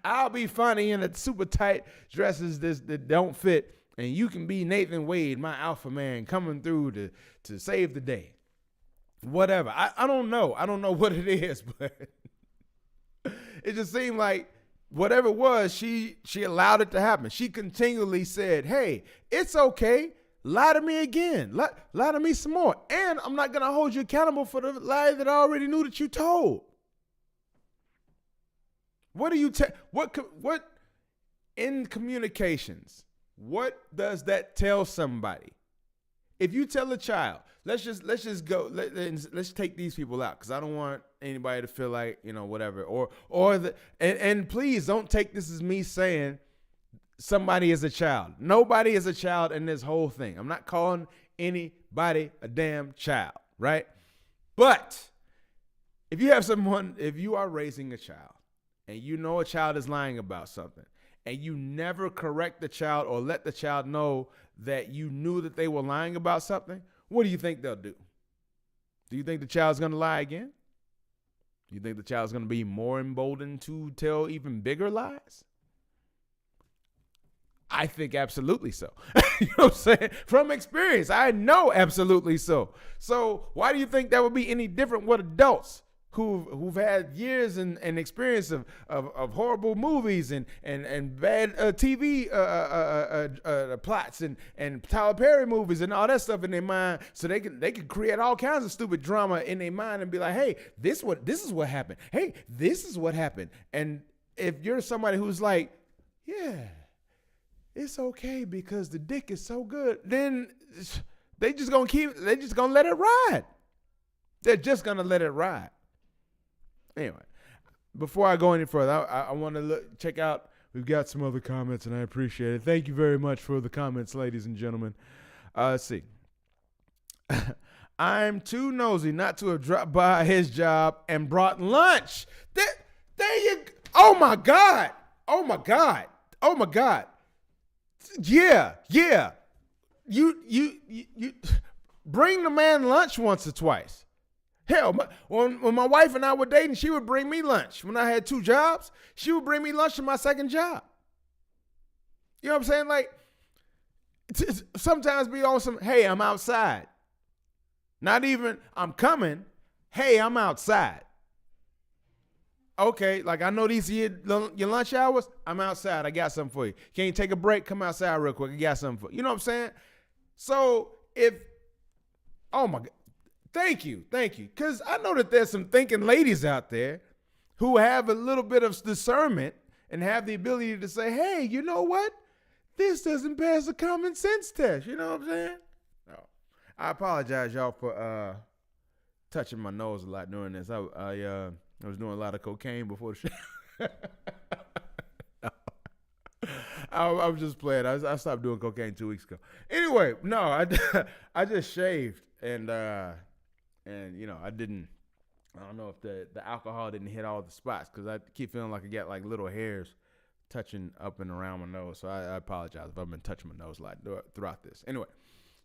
[SPEAKER 1] I'll be funny in the super tight dresses that don't fit, and you can be Nathan Wade, my alpha man, coming through to save the day. Whatever. I don't know. I don't know what it is, but it just seemed like whatever it was, she allowed it to happen. She continually said, hey, it's okay. Lie to me again. Lie to me some more. And I'm not going to hold you accountable for the lie that I already knew that you told. What do you what in communications, what does that tell somebody? If you tell a child, let's just go, let's take these people out, because I don't want anybody to feel like, whatever, and please don't take this as me saying somebody is a child. Nobody is a child in this whole thing. I'm not calling anybody a damn child, right? But if you are raising a child, and you know a child is lying about something, and you never correct the child or let the child know that you knew that they were lying about something, what do you think they'll do? Do you think the child's going to lie again? Do you think the child's going to be more emboldened to tell even bigger lies? I think absolutely so. You know what I'm saying? From experience, I know absolutely so. So why do you think that would be any different with adults who've had years and experience of horrible movies and bad TV plots and Tyler Perry movies and all that stuff in their mind, so they can create all kinds of stupid drama in their mind and be like, hey, this is what happened. Hey, this is what happened. And if you're somebody who's like, yeah, it's okay because the dick is so good, then they're just gonna let it ride. They're just gonna let it ride. Anyway, before I go any further, I want to check out. We've got some other comments, and I appreciate it. Thank you very much for the comments, ladies and gentlemen. Let's see. I'm too nosy not to have dropped by his job and brought lunch. There you go. Oh, my God. Oh, my God. Oh, my God. Yeah. You bring the man lunch once or twice. Hell, when my wife and I were dating, she would bring me lunch. When I had 2 jobs, she would bring me lunch to my second job. You know what I'm saying? Like, sometimes be on some, hey, I'm outside. Not even, I'm coming. Hey, I'm outside. Okay, like I know these are your lunch hours. I'm outside. I got something for you. Can you take a break? Come outside real quick. I got something for you. You know what I'm saying? So oh my God. Thank you. Because I know that there's some thinking ladies out there who have a little bit of discernment and have the ability to say, hey, you know what? This doesn't pass the common sense test. You know what I'm saying? No. I apologize, y'all, for touching my nose a lot during this. I was doing a lot of cocaine before the show. I was just playing. I stopped doing cocaine 2 weeks ago. Anyway, no, I just shaved and I don't know if the alcohol didn't hit all the spots, because I keep feeling like I got like little hairs touching up and around my nose. So I apologize if I've been touching my nose a lot throughout this. Anyway,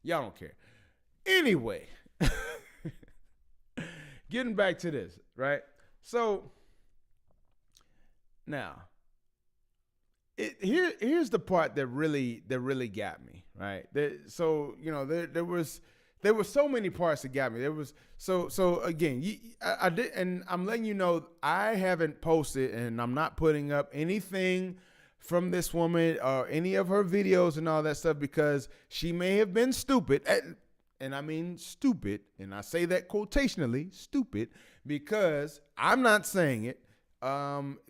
[SPEAKER 1] y'all don't care. Anyway, getting back to this, right? So now, here's the part that really got me, right? There was There were so many parts that got me. There was so again, I did, and I'm letting you know I haven't posted, and I'm not putting up anything from this woman or any of her videos and all that stuff because she may have been stupid, and I mean stupid, and I say that quotationally, stupid, because I'm not saying it.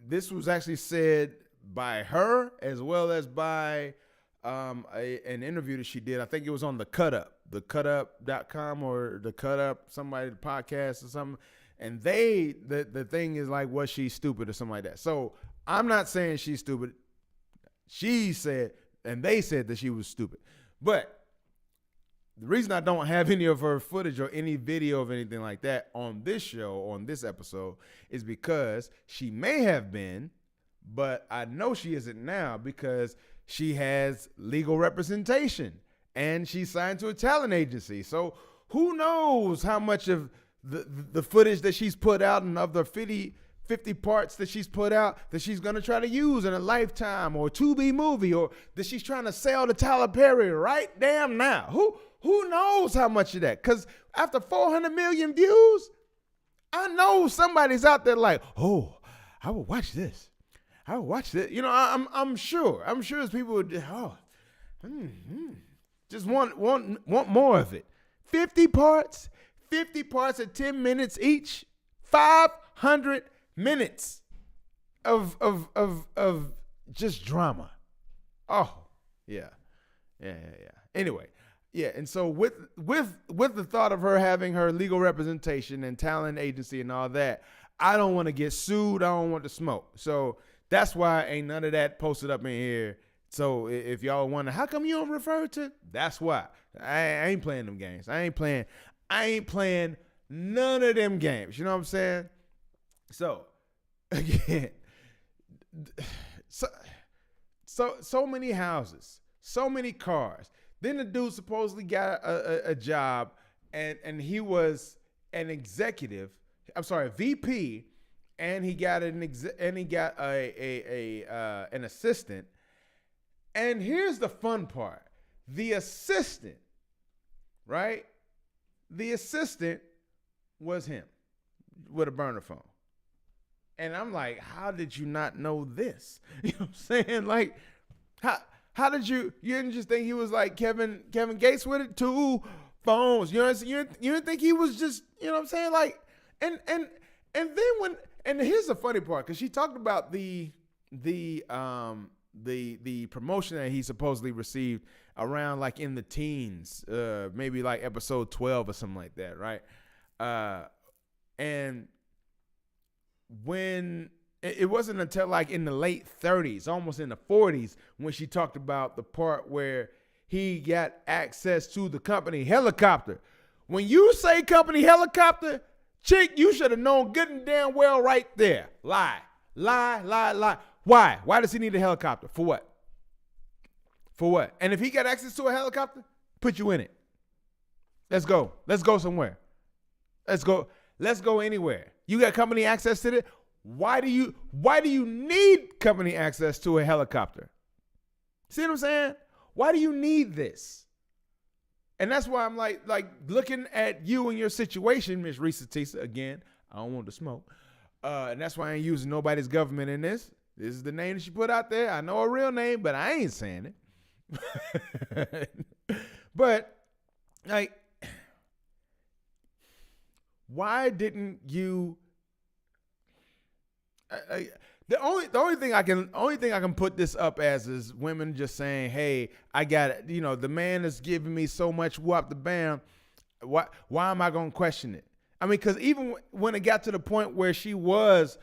[SPEAKER 1] This was actually said by her as well as by an interview that she did. I think it was on the cutup.com or the Cut Up, somebody podcast or something. And the thing is like, was she stupid or something like that? So I'm not saying she's stupid. She said, and they said that she was stupid. But the reason I don't have any of her footage or any video of anything like that on this show, on this episode, is because she may have been, but I know she isn't now because she has legal representation and she's signed to a talent agency. So who knows how much of the footage that she's put out and of the 50 parts that she's put out that she's going to try to use in a Lifetime or Tubi movie, or that she's trying to sell to Tyler Perry right damn now. Who knows how much of that? Because after 400 million views, I know somebody's out there like, oh, I will watch this. I will watch this. You know, I'm sure. I'm sure there's people who just want more of it. 50 parts at 10 minutes each, 500 minutes of just drama. Oh, yeah. Anyway, yeah, and so with the thought of her having her legal representation and talent agency and all that, I don't want to get sued. I don't want to smoke. So that's why ain't none of that posted up in here. So if y'all wonder, how come you don't refer to? That's why. I ain't playing them games. I ain't playing none of them games. You know what I'm saying? So again, so many houses, so many cars. Then the dude supposedly got a job, and he was an executive. I'm sorry, VP, and he got an assistant. And here's the fun part: the assistant, right? The assistant was him with a burner phone. And I'm like, how did you not know this? You know what I'm saying? Like, how did you didn't just think he was like Kevin Gates with it? 2 phones. You know what I'm saying? You didn't think he was just, you know what I'm saying? Like, and then here's the funny part, because she talked about the promotion that he supposedly received around like in the teens, maybe like episode 12 or something like that, right? And when it wasn't until like in the late 30s, almost in the 40s, when she talked about the part where he got access to the company helicopter. When you say company helicopter, chick, you should have known good and damn well right there. Lie. Why? Why does he need a helicopter? For what? For what? And if he got access to a helicopter, put you in it. Let's go. Let's go somewhere. Let's go anywhere. You got company access to it. Why do you need company access to a helicopter? See what I'm saying? Why do you need this? And that's why I'm like looking at you and your situation, Miss Reesa Teesa. Again, I don't want to smoke. And that's why I ain't using nobody's government in this. This is the name that she put out there. I know a real name, but I ain't saying it. But like, why didn't you? The only thing I can put this up as is women just saying, "Hey, I got it. You know, the man is giving me so much whoop the bam. Why am I gonna question it? I mean, because even when it got to the point where she was,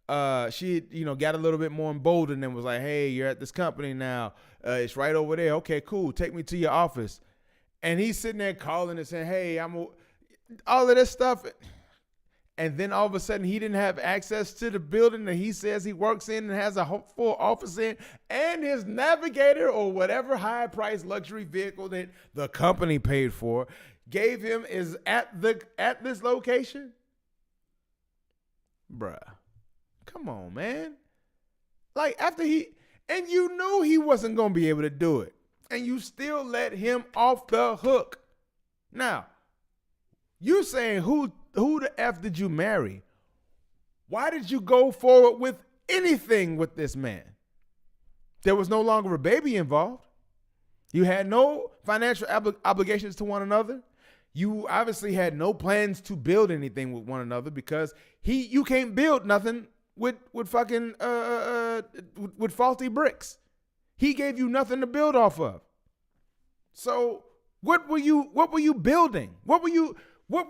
[SPEAKER 1] she got a little bit more emboldened and was like, "Hey, you're at this company now. It's right over there. Okay, cool. Take me to your office." And he's sitting there calling and saying, "Hey, all of this stuff." And then all of a sudden, he didn't have access to the building that he says he works in and has a full office in, and his Navigator or whatever high-priced luxury vehicle that the company paid for gave him is at this location. Bruh, come on, man. Like, after and you knew he wasn't gonna be able to do it, and you still let him off the hook. Now, You saying who the F did you marry? Why did you go forward with anything with this man? There was no longer a baby involved. You had no financial obligations to one another. You obviously had no plans to build anything with one another because you can't build nothing with fucking with faulty bricks. He gave you nothing to build off of. So what were you building? What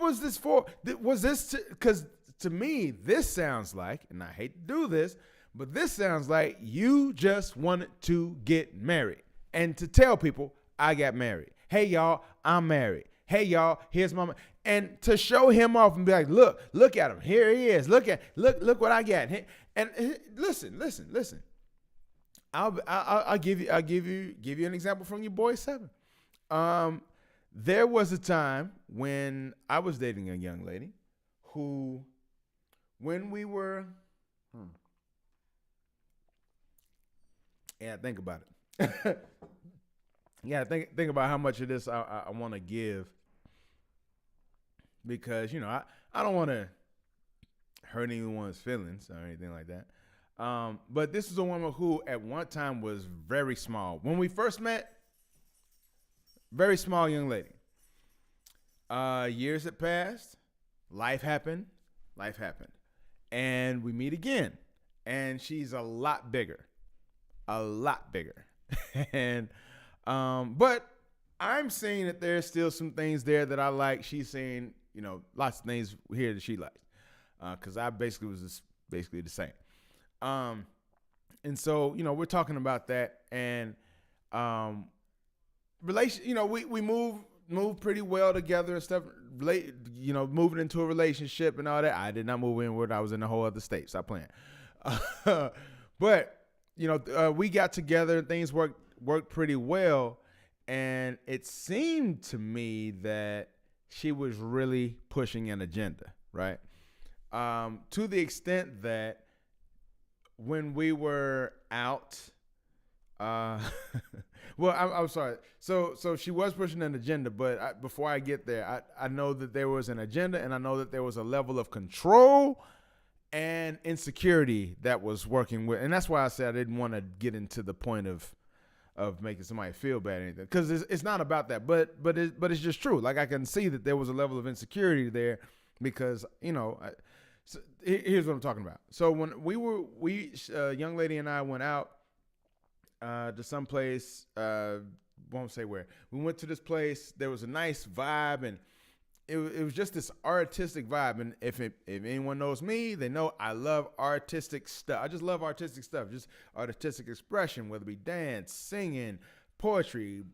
[SPEAKER 1] was this for? Was this because to me this sounds like, and I hate to do this, but this sounds like you just wanted to get married and to tell people I got married. Hey y'all, I'm married. Hey y'all, here's my and to show him off and be like, look at him. Here he is. Look what I got. And listen. I'll give you an example from your boy 7. There was a time when I was dating a young lady who, when we were, think about it. Think about how much of this I want to give, because I don't want to hurt anyone's feelings or anything like that. But this is a woman who at one time was very small. When we first met, very small young lady. Years had passed. Life happened. And we meet again. And she's a lot bigger. And, but I'm seeing that there's still some things there that I like. She's saying, lots of things here that she likes. Cause I basically was just basically the same. And so, we're talking about that, and, we move pretty well together and stuff, moving into a relationship and all that. I did not move inward. I was in a whole other state. Stop playing. But, we got together and things worked pretty well. And it seemed to me that she was really pushing an agenda, right? To the extent that when we were out, well, I'm sorry. So she was pushing an agenda, but before I get there, I know that there was an agenda, and I know that there was a level of control and insecurity that was working with, and that's why I said I didn't want to get into the point of making somebody feel bad or anything, because it's not about that, but it's just true. Like, I can see that there was a level of insecurity there, because so here's what I'm talking about. So when young lady and I went out to some place, won't say where. We went to this place. There was a nice vibe, and it was just this artistic vibe. And if anyone knows me, they know I love artistic stuff. I just love artistic stuff, just artistic expression, whether it be dance, singing, poetry,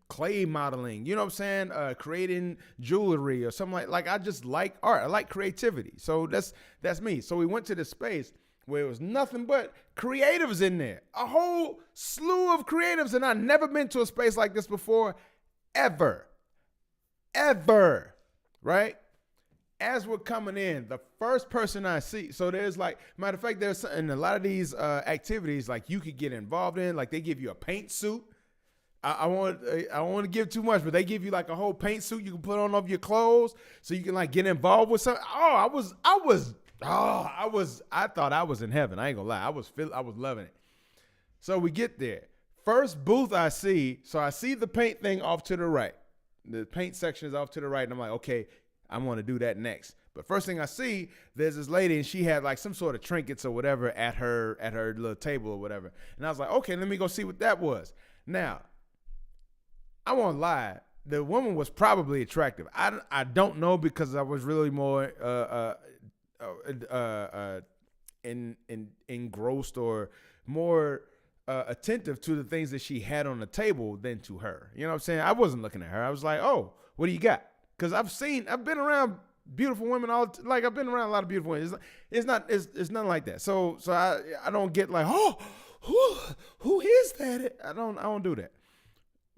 [SPEAKER 1] clay modeling, you know what I'm saying? Creating jewelry or something like I just like art. I like creativity. So that's me. So we went to this space where it was nothing but creatives in there, a whole slew of creatives. And I've never been to a space like this before, ever, right? As we're coming in, the first person I see, so there's like, matter of fact, there's in a lot of these activities, like you could get involved in, like they give you a paint suit. I won't want to give too much, but they give you like a whole paint suit you can put on over your clothes, so you can like get involved with something. I thought I was in heaven. I ain't gonna lie, I was loving it. So we get there, first booth I see, so I see the paint thing off to the right. The paint section is off to the right, and I'm like, okay, I want to do that next. But first thing I see, there's this lady, and she had like some sort of trinkets or whatever at her little table or whatever. And I was like, okay, let me go see what that was. Now, I won't lie, the woman was probably attractive. I don't know, because I was really more engrossed or more attentive to the things that she had on the table than to her. You know what I'm saying? I wasn't looking at her. I was like, oh, what do you got? Because I've been around beautiful women I've been around a lot of beautiful women. It's nothing like that. So I don't get like, oh, who is that? I don't do that.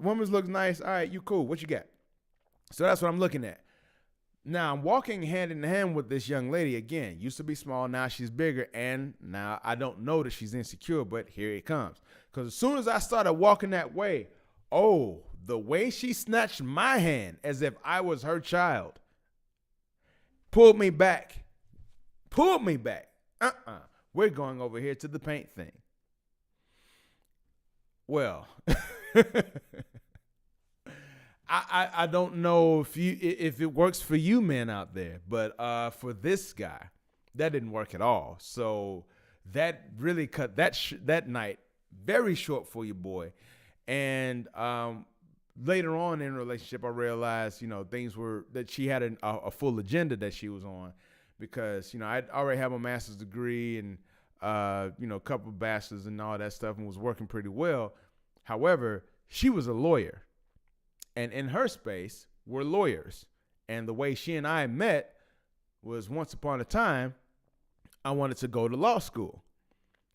[SPEAKER 1] Woman's looks nice. All right, you cool. What you got? So that's what I'm looking at. Now I'm walking hand in hand with this young lady again. Used to be small, now she's bigger, and now I don't know that she's insecure, but here it comes. Because as soon as I started walking that way, oh, the way she snatched my hand as if I was her child, pulled me back. We're going over here to the paint thing. Well, I don't know if it works for you men out there, but for this guy, that didn't work at all. So that really cut that night very short for your boy. And later on in the relationship, I realized, things were that she had a full agenda that she was on, because, I'd already have my master's degree and, a couple of bachelors and all that stuff, and was working pretty well. However, she was a lawyer, and in her space were lawyers. And the way she and I met was, once upon a time, I wanted to go to law school.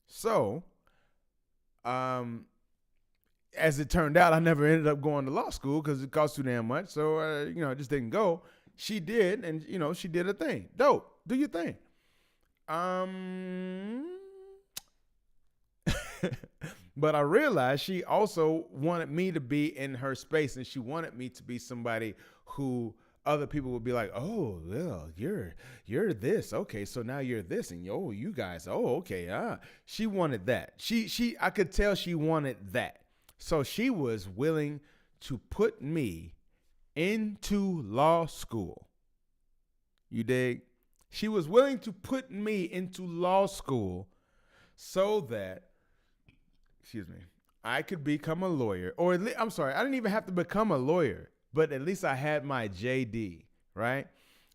[SPEAKER 1] So, as it turned out, I never ended up going to law school because it cost too damn much. So, I just didn't go. She did, and, she did her thing. Dope. Do your thing. But I realized she also wanted me to be in her space, and she wanted me to be somebody who other people would be like, oh, well, you're this. Okay, so now you're this, and you guys, okay. She wanted that. I could tell she wanted that. So she was willing to put me into law school. You dig? She was willing to put me into law school so that, I could become a lawyer. Or I'm sorry, I didn't even have to become a lawyer, but at least I had my JD, right?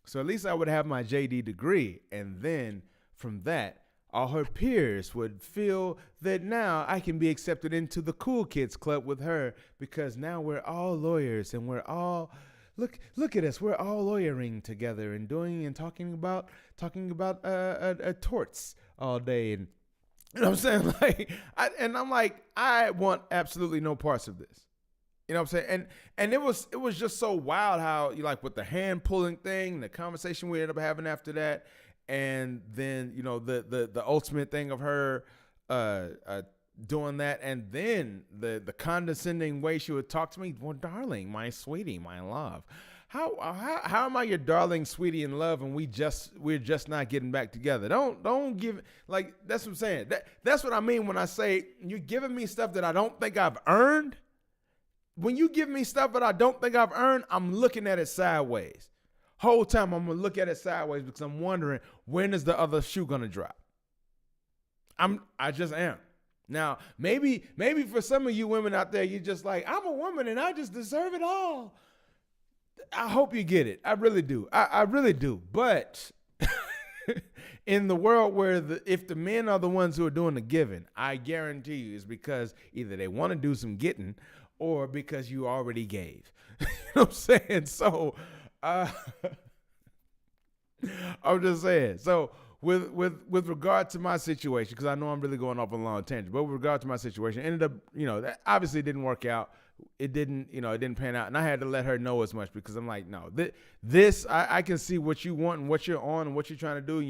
[SPEAKER 1] So at least I would have my JD degree. And then from that, all her peers would feel that now I can be accepted into the cool kids club with her, because now we're all lawyers, and we're all, look at us, we're all lawyering together and talking about torts all day. And you know what I'm saying? I want absolutely no parts of this. You know what I'm saying? And it was just so wild how, with the hand pulling thing, the conversation we ended up having after that, and then, the ultimate thing of her doing that, and then the condescending way she would talk to me. Well, darling, my sweetie, my love. How am I your darling, sweetie, and love, and we're just not getting back together? Don't give, that's what I'm saying. That's what I mean when I say you're giving me stuff that I don't think I've earned. When you give me stuff that I don't think I've earned, I'm looking at it sideways. Whole time I'm gonna look at it sideways, because I'm wondering, when is the other shoe gonna drop? I just am. Now, maybe for some of you women out there, you're just like, I'm a woman and I just deserve it all. I hope you get it. I really do. I really do. But in the world where if the men are the ones who are doing the giving, I guarantee you it's because either they want to do some getting, or because you already gave. You know what I'm saying? So I'm just saying. So with regard to my situation, because I know I'm really going off on a long tangent, but with regard to my situation, ended up, that obviously didn't work out. It didn't pan out. And I had to let her know as much, because I'm like, no, I can see what you want and what you're on and what you're trying to do. And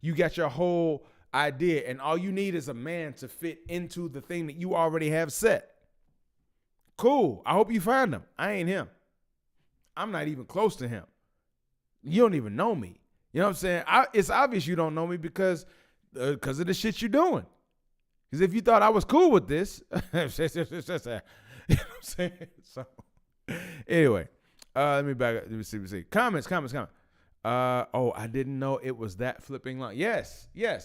[SPEAKER 1] you got your whole idea, and all you need is a man to fit into the thing that you already have set. Cool. I hope you find him. I ain't him. I'm not even close to him. You don't even know me. You know what I'm saying? It's obvious you don't know me because of the shit you're doing. Because if you thought I was cool with this, you know what I'm saying? So, anyway, let me see. Comments. I didn't know it was that flipping long. Yes. It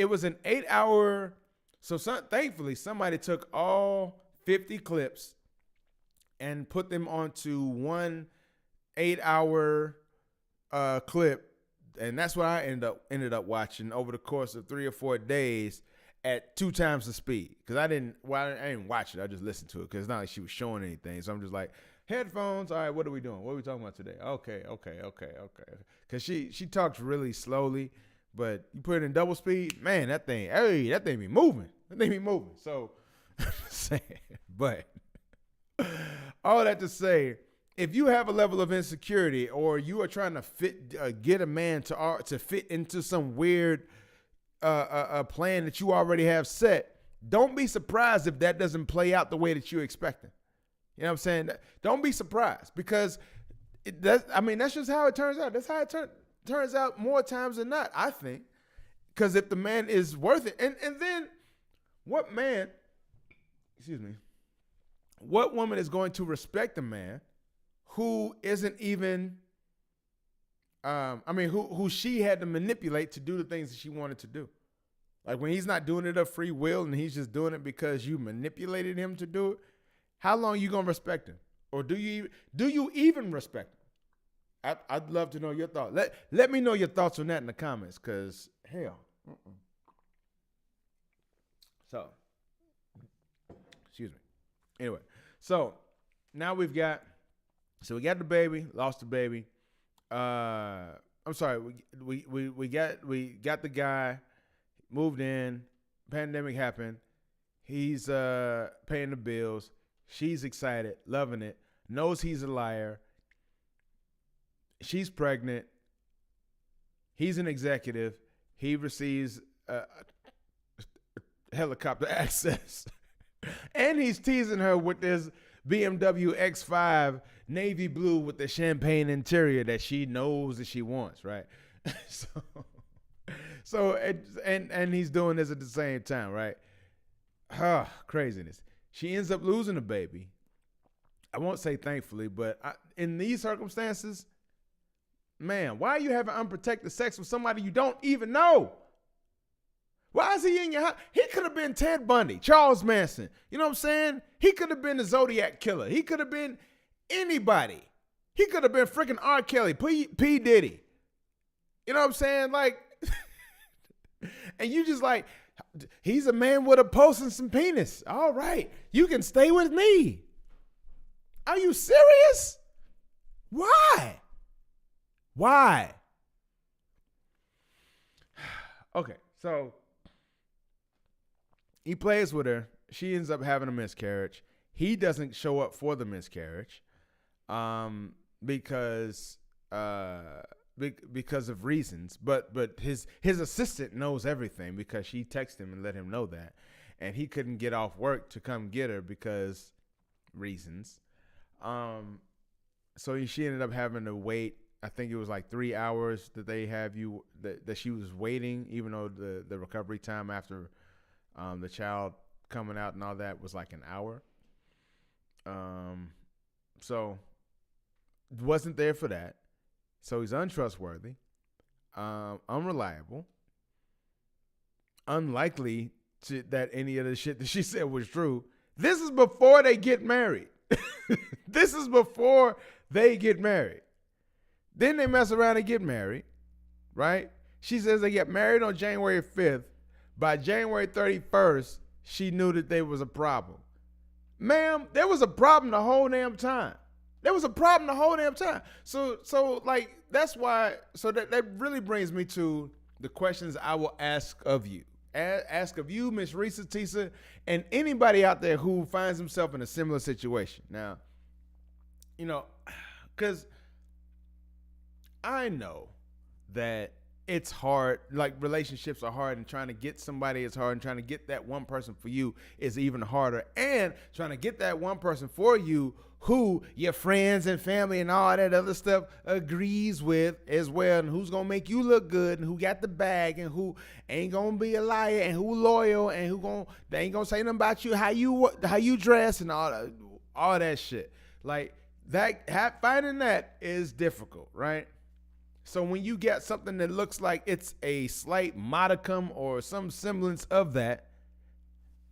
[SPEAKER 1] was an 8-hour. So thankfully, somebody took all 50 clips and put them onto one 8-hour clip, and that's what I ended up watching over the course of 3 or 4 days at 2 times the speed. Because I didn't watch it. I just listened to it, because it's not like she was showing anything. So I'm just like, headphones. All right, what are we doing? What are we talking about today? Okay. Because she talks really slowly, but you put it in double speed, man, that thing be moving. So I'm saying, but all that to say, if you have a level of insecurity, or you are trying to get a man to fit into some weird plan that you already have set, don't be surprised if that doesn't play out the way that you're expecting. You know what I'm saying? Don't be surprised, because that's just how it turns out. That's how it turns out more times than not, I think. Because if the man is worth it, and then what woman is going to respect a man who isn't even, who she had to manipulate to do the things that she wanted to do? Like, when he's not doing it of free will and he's just doing it because you manipulated him to do it, how long you gonna respect him? Or do you even respect him? I'd love to know your thoughts. Let me know your thoughts on that in the comments, because hell. So, excuse me. Anyway, so now we got the baby, lost the baby. I'm sorry, we got the guy, moved in, pandemic happened. He's paying the bills. She's excited, loving it, knows he's a liar. She's pregnant. He's an executive. He receives helicopter access. And he's teasing her with this BMW X5 navy blue with the champagne interior that she knows that she wants, right? And he's doing this at the same time, right? Craziness. She ends up losing the baby. I won't say thankfully, but in these circumstances, man, why are you having unprotected sex with somebody you don't even know? Why is he in your house? He could have been Ted Bundy, Charles Manson. You know what I'm saying? He could have been the Zodiac Killer. He could have been anybody. He could have been freaking R. Kelly, P. Diddy. You know what I'm saying? Like, and you just like, he's a man with a pulse and some penis. All right, you can stay with me. Are you serious? Why? Okay, so he plays with her. She ends up having a miscarriage. He doesn't show up for the miscarriage because of reasons. But his assistant knows everything, because she texted him and let him know that. And he couldn't get off work to come get her because reasons. So she ended up having to wait. I think it was like 3 hours that they have that she was waiting, even though the recovery time after the child coming out and all that was like an hour. So wasn't there for that. So he's untrustworthy, unreliable, unlikely that any of the shit that she said was true. This is before they get married. This is before they get married. Then they mess around and get married, right? She says they get married on January 5th. By January 31st, she knew that there was a problem. Ma'am, there was a problem the whole damn time. So like, that's why, so that really brings me to the questions I will ask of you. Ask of you, Miss Reesa Teesa, and anybody out there who finds himself in a similar situation. Now, you know, because I know that it's hard, like relationships are hard, and trying to get somebody is hard, and trying to get that one person for you is even harder, and trying to get that one person for you who your friends and family and all that other stuff agrees with as well, and who's gonna make you look good, and who got the bag, and who ain't gonna be a liar, and who loyal, and they ain't gonna say nothing about you, how you dress, and all that shit. Like that, finding that is difficult, right? So when you get something that looks like it's a slight modicum or some semblance of that,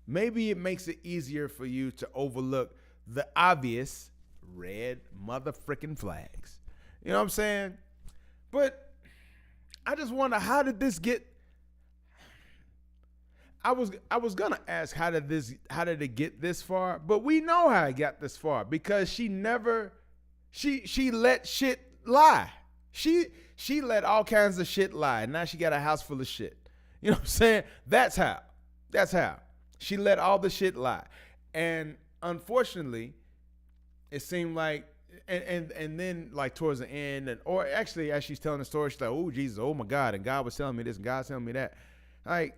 [SPEAKER 1] maybe it makes it easier for you to overlook the obvious red motherfucking flags. You know what I'm saying? But I just wonder, how did this get? I was gonna ask, how did it get this far? But we know how it got this far, because she let shit lie. She let all kinds of shit lie. Now she got a house full of shit. You know what I'm saying? That's how. She let all the shit lie. And unfortunately, it seemed like, and then like towards the end, or actually as she's telling the story, she's like, oh Jesus, oh my God, and God was telling me this, and God's telling me that. Like,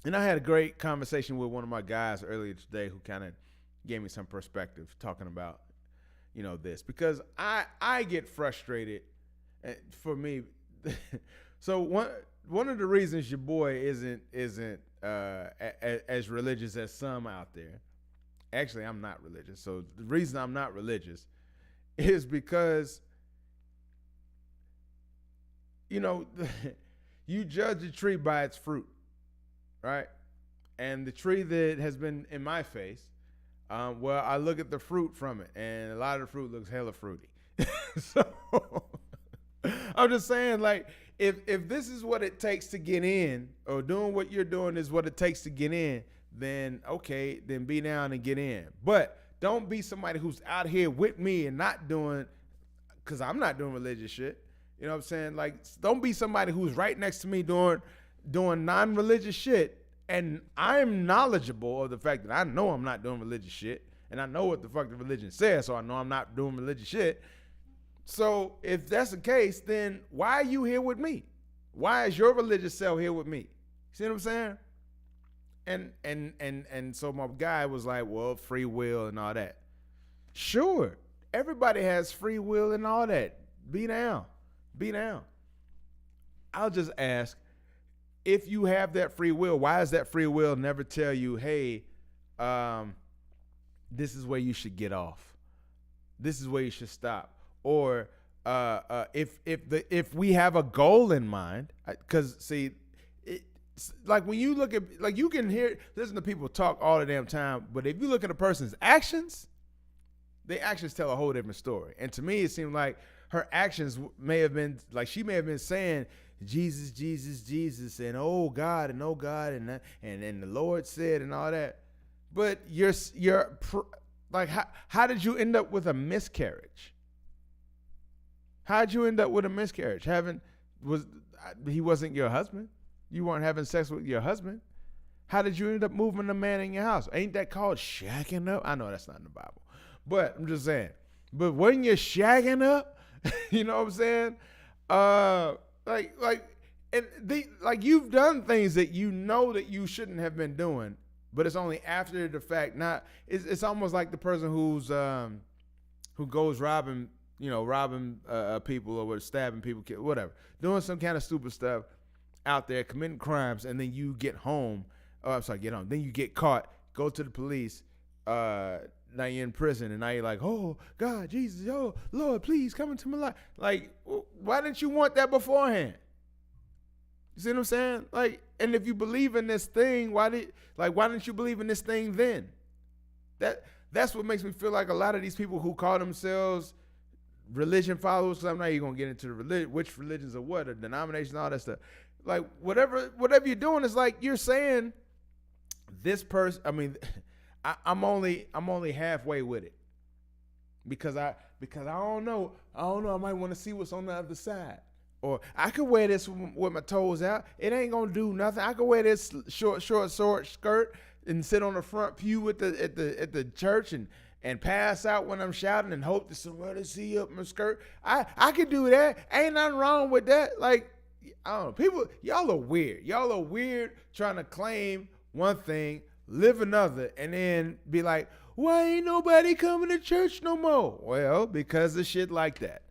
[SPEAKER 1] And I had a great conversation with one of my guys earlier today who kind of gave me some perspective talking about, this, because I get frustrated. For me, so one of the reasons your boy isn't as religious as some out there. Actually, I'm not religious. So the reason I'm not religious is because you judge a tree by its fruit, right? And the tree that has been in my face, well, I look at the fruit from it, and a lot of the fruit looks hella fruity. So I'm just saying, like, if this is what it takes to get in, or doing what you're doing is what it takes to get in, then okay, then be down and get in. But don't be somebody who's out here with me and not doing, because I'm not doing religious shit. You know what I'm saying? Like, don't be somebody who's right next to me doing non-religious shit, and I'm knowledgeable of the fact that I know I'm not doing religious shit, and I know what the fuck the religion says, so I know I'm not doing religious shit. So if that's the case, then why are you here with me? Why is your religious self here with me? See what I'm saying? And so my guy was like, well, free will and all that. Sure, everybody has free will and all that. Be down. I'll just ask, if you have that free will, why does that free will never tell you, hey, this is where you should get off, this is where you should stop? Or if we have a goal in mind, because see, like when you look at, like, you can listen to people talk all the damn time, but if you look at a person's actions, their actions tell a whole different story. And to me, it seemed like her actions may have been like, she may have been saying Jesus, Jesus, Jesus, and oh God, and the Lord said and all that. But you're like, how did you end up with a miscarriage? How'd you end up with a miscarriage? He wasn't your husband? You weren't having sex with your husband? How did you end up moving a man in your house? Ain't that called shacking up? I know that's not in the Bible, but I'm just saying. But when you're shacking up, you know what I'm saying? Like you've done things that you know that you shouldn't have been doing, but it's only after the fact. Not it's almost like the person who goes robbing people, or stabbing people, whatever, doing some kind of stupid stuff out there, committing crimes, and then you get home. Then you get caught, go to the police. Now you're in prison, and now you're like, oh God, Jesus, oh Lord, please come into my life. Like, why didn't you want that beforehand? You see what I'm saying? Like, and if you believe in this thing, why didn't you believe in this thing then? That's what makes me feel like a lot of these people who call themselves religion followers, because I'm not even gonna get into which religions or what, or denomination, all that stuff. Like, whatever you're doing is like you're saying this person. I mean, I'm only halfway with it because I don't know. I might want to see what's on the other side. Or I could wear this with my toes out. It ain't gonna do nothing. I could wear this short skirt and sit on the front pew at the church and pass out when I'm shouting and hope that somebody see up my skirt. I could do that. Ain't nothing wrong with that. Like, I don't know. People, y'all are weird. Y'all are weird trying to claim one thing, live another, and then be like, why ain't nobody coming to church no more? Well, because of shit like that.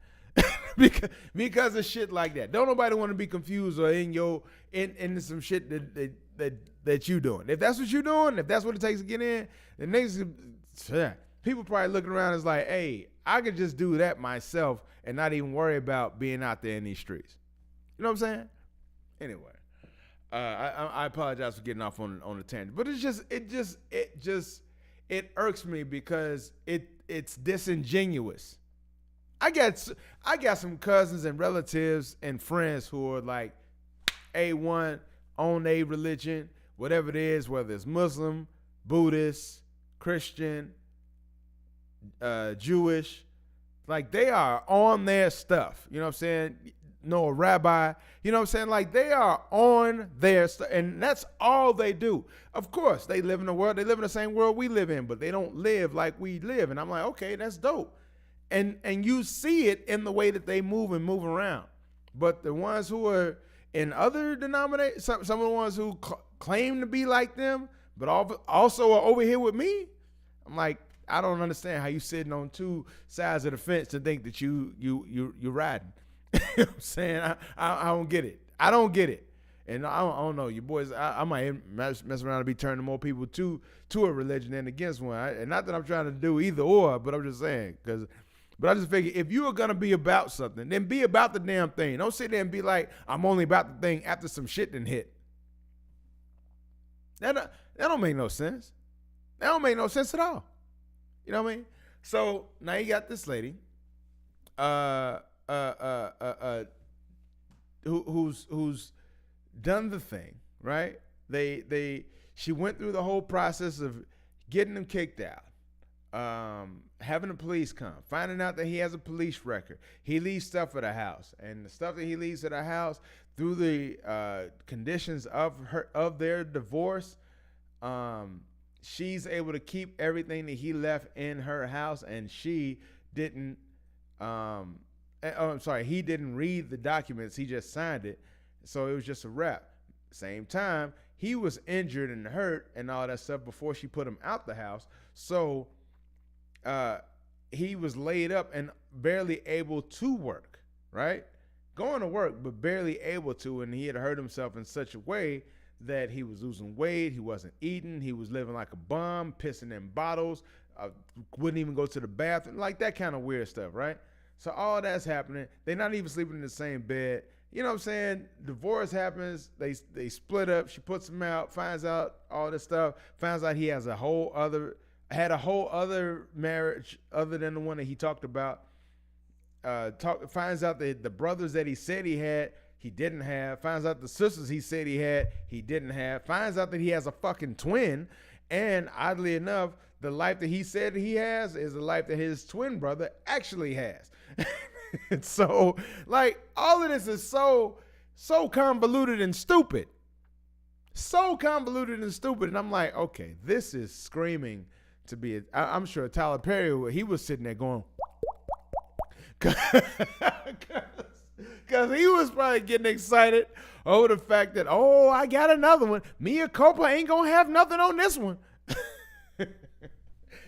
[SPEAKER 1] because of shit like that. Don't nobody want to be confused or in some shit that you doing. If that's what you're doing, if that's what it takes to get in, the next people probably looking around is like, hey, I could just do that myself and not even worry about being out there in these streets. You know what I'm saying? Anyway, I apologize for getting off on the tangent, but it irks me because it's disingenuous. I got some cousins and relatives and friends who are like A1 on a religion, whatever it is, whether it's Muslim, Buddhist, Christian, Jewish, like they are on their stuff. You know what I'm saying? No, a rabbi. You know what I'm saying? Like they are on their stuff, and that's all they do. Of course, they live in the world. They live in the same world we live in, but they don't live like we live. And I'm like, okay, that's dope. And you see it in the way that they move around. But the ones who are in other denominations, some of the ones who claim to be like them, but also are over here with me. I'm like, I don't understand how you sitting on two sides of the fence to think that you're riding. You know what I'm saying? I don't get it. I don't get it. And I don't know, you boys, I might mess around and be turning more people to a religion than against one. And not that I'm trying to do either or, but I'm just saying, but I just figure if you are going to be about something, then be about the damn thing. Don't sit there and be like, I'm only about the thing after some shit done hit. That don't make no sense. That don't make no sense at all. You know what I mean? So now you got this lady, who's done the thing, right? She went through the whole process of getting him kicked out, having the police come, finding out that he has a police record. He leaves stuff at the house, and the stuff that he leaves at the house through the conditions of their divorce, she's able to keep everything that he left in her house, and she didn't. He didn't read the documents. He just signed it. So it was just a wrap. Same time, he was injured and hurt and all that stuff before she put him out the house. So he was laid up and barely able to work, right? Going to work, but barely able to. And he had hurt himself in such a way that he was losing weight. He wasn't eating. He was living like a bum, pissing in bottles, wouldn't even go to the bathroom, like that kind of weird stuff, right? So all that's happening. They're not even sleeping in the same bed. You know what I'm saying? Divorce happens. They split up. She puts him out, finds out all this stuff, finds out he has had a whole other marriage other than the one that he talked about. Finds out that the brothers that he said he had, he didn't have. Finds out the sisters he said he didn't have. Finds out that he has a fucking twin. And oddly enough, the life that he said he has is the life that his twin brother actually has. So, like, all of this is so convoluted and stupid. So convoluted and stupid. And I'm like, okay, this is screaming to be, I'm sure Tyler Perry, he was sitting there going, because he was probably getting excited over the fact that, oh, I got another one. Mia Coppola ain't going to have nothing on this one.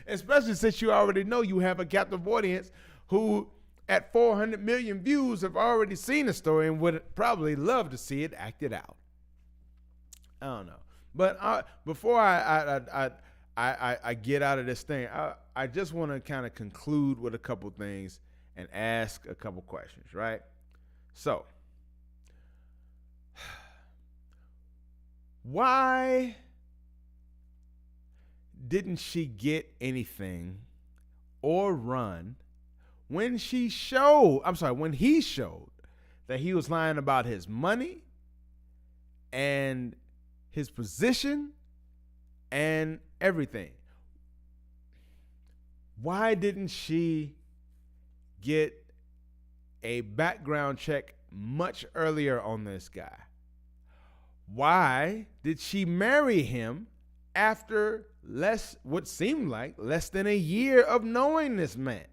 [SPEAKER 1] Especially since you already know you have a captive audience who at 400 million views have already seen the story and would probably love to see it acted out. I don't know. But before I get out of this thing, I just want to kind of conclude with a couple things and ask a couple questions, right? So, why didn't she get anything or run when he showed that he was lying about his money and his position and everything? Why didn't she get a background check much earlier on this guy? Why did she marry him after what seemed like less than a year of knowing this man?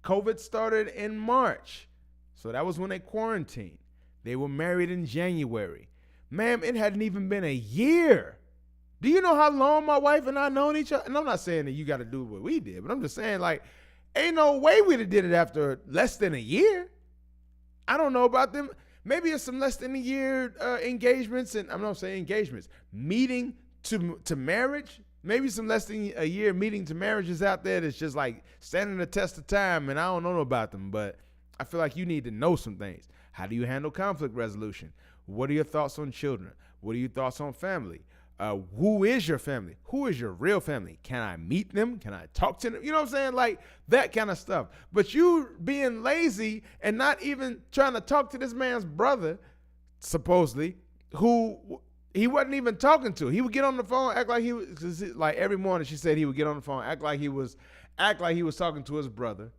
[SPEAKER 1] COVID started in March, so that was when they quarantined. They were married in January. Ma'am, it hadn't even been a year. Do you know how long my wife and I known each other? And I'm not saying that you got to do what we did, but I'm just saying, like, ain't no way we'd have did it after less than a year. I don't know about them. Maybe it's some less than a year engagements, and I'm not saying engagements, meeting to marriage. Maybe some less than a year meeting to marriages out there that's just like standing the test of time, and I don't know about them, but I feel like you need to know some things. How do you handle conflict resolution? What are your thoughts on children? What are your thoughts on family? Who is your family? Who is your real family? Can I meet them? Can I talk to them? You know what I'm saying? Like that kind of stuff. But you being lazy and not even trying to talk to this man's brother, supposedly, who he wasn't even talking to. He would get on the phone, act like he was, 'cause like every morning she said he would get on the phone, act like he was talking to his brother,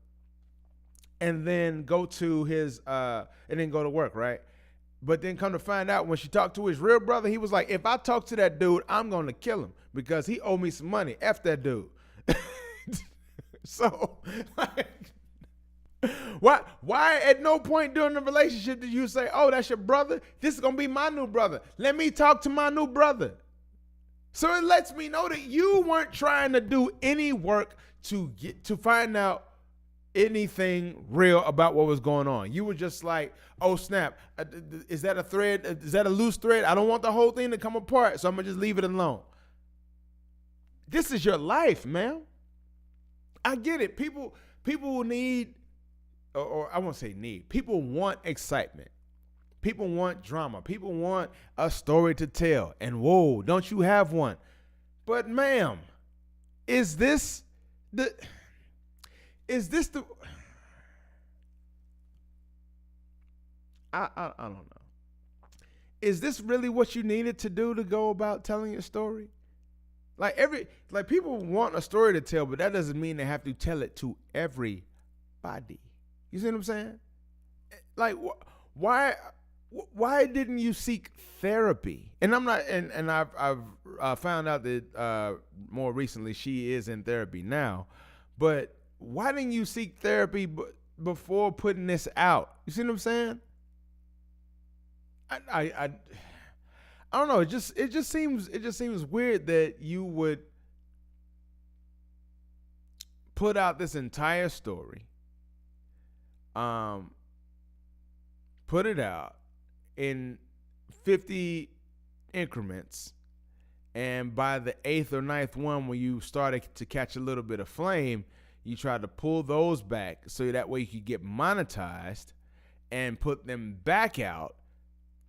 [SPEAKER 1] and then go to his and then go to work, right? But then come to find out when she talked to his real brother, he was like, if I talk to that dude, I'm going to kill him because he owed me some money. F that dude. So, like, Why at no point during the relationship did you say, "Oh, that's your brother. This is gonna be my new brother. Let me talk to my new brother." So it lets me know that you weren't trying to do any work to find out anything real about what was going on. You were just like, "Oh snap, is that a thread? Is that a loose thread? I don't want the whole thing to come apart, so I'm gonna just leave it alone." This is your life, man. I get it. People need, or I won't say need. People want excitement. People want drama. People want a story to tell. And whoa, don't you have one? But ma'am, is this the I don't know. Is this really what you needed to do to go about telling your story? Like people want a story to tell, but that doesn't mean they have to tell it to everybody. You see what I'm saying? Like why didn't you seek therapy? And I'm not, and I've found out that more recently she is in therapy now, but why didn't you seek therapy before putting this out? You see what I'm saying? I don't know. It just seems weird that you would put out this entire story, put it out in 50 increments, and by the 8th or 9th one, when you started to catch a little bit of flame, you tried to pull those back so that way you could get monetized and put them back out,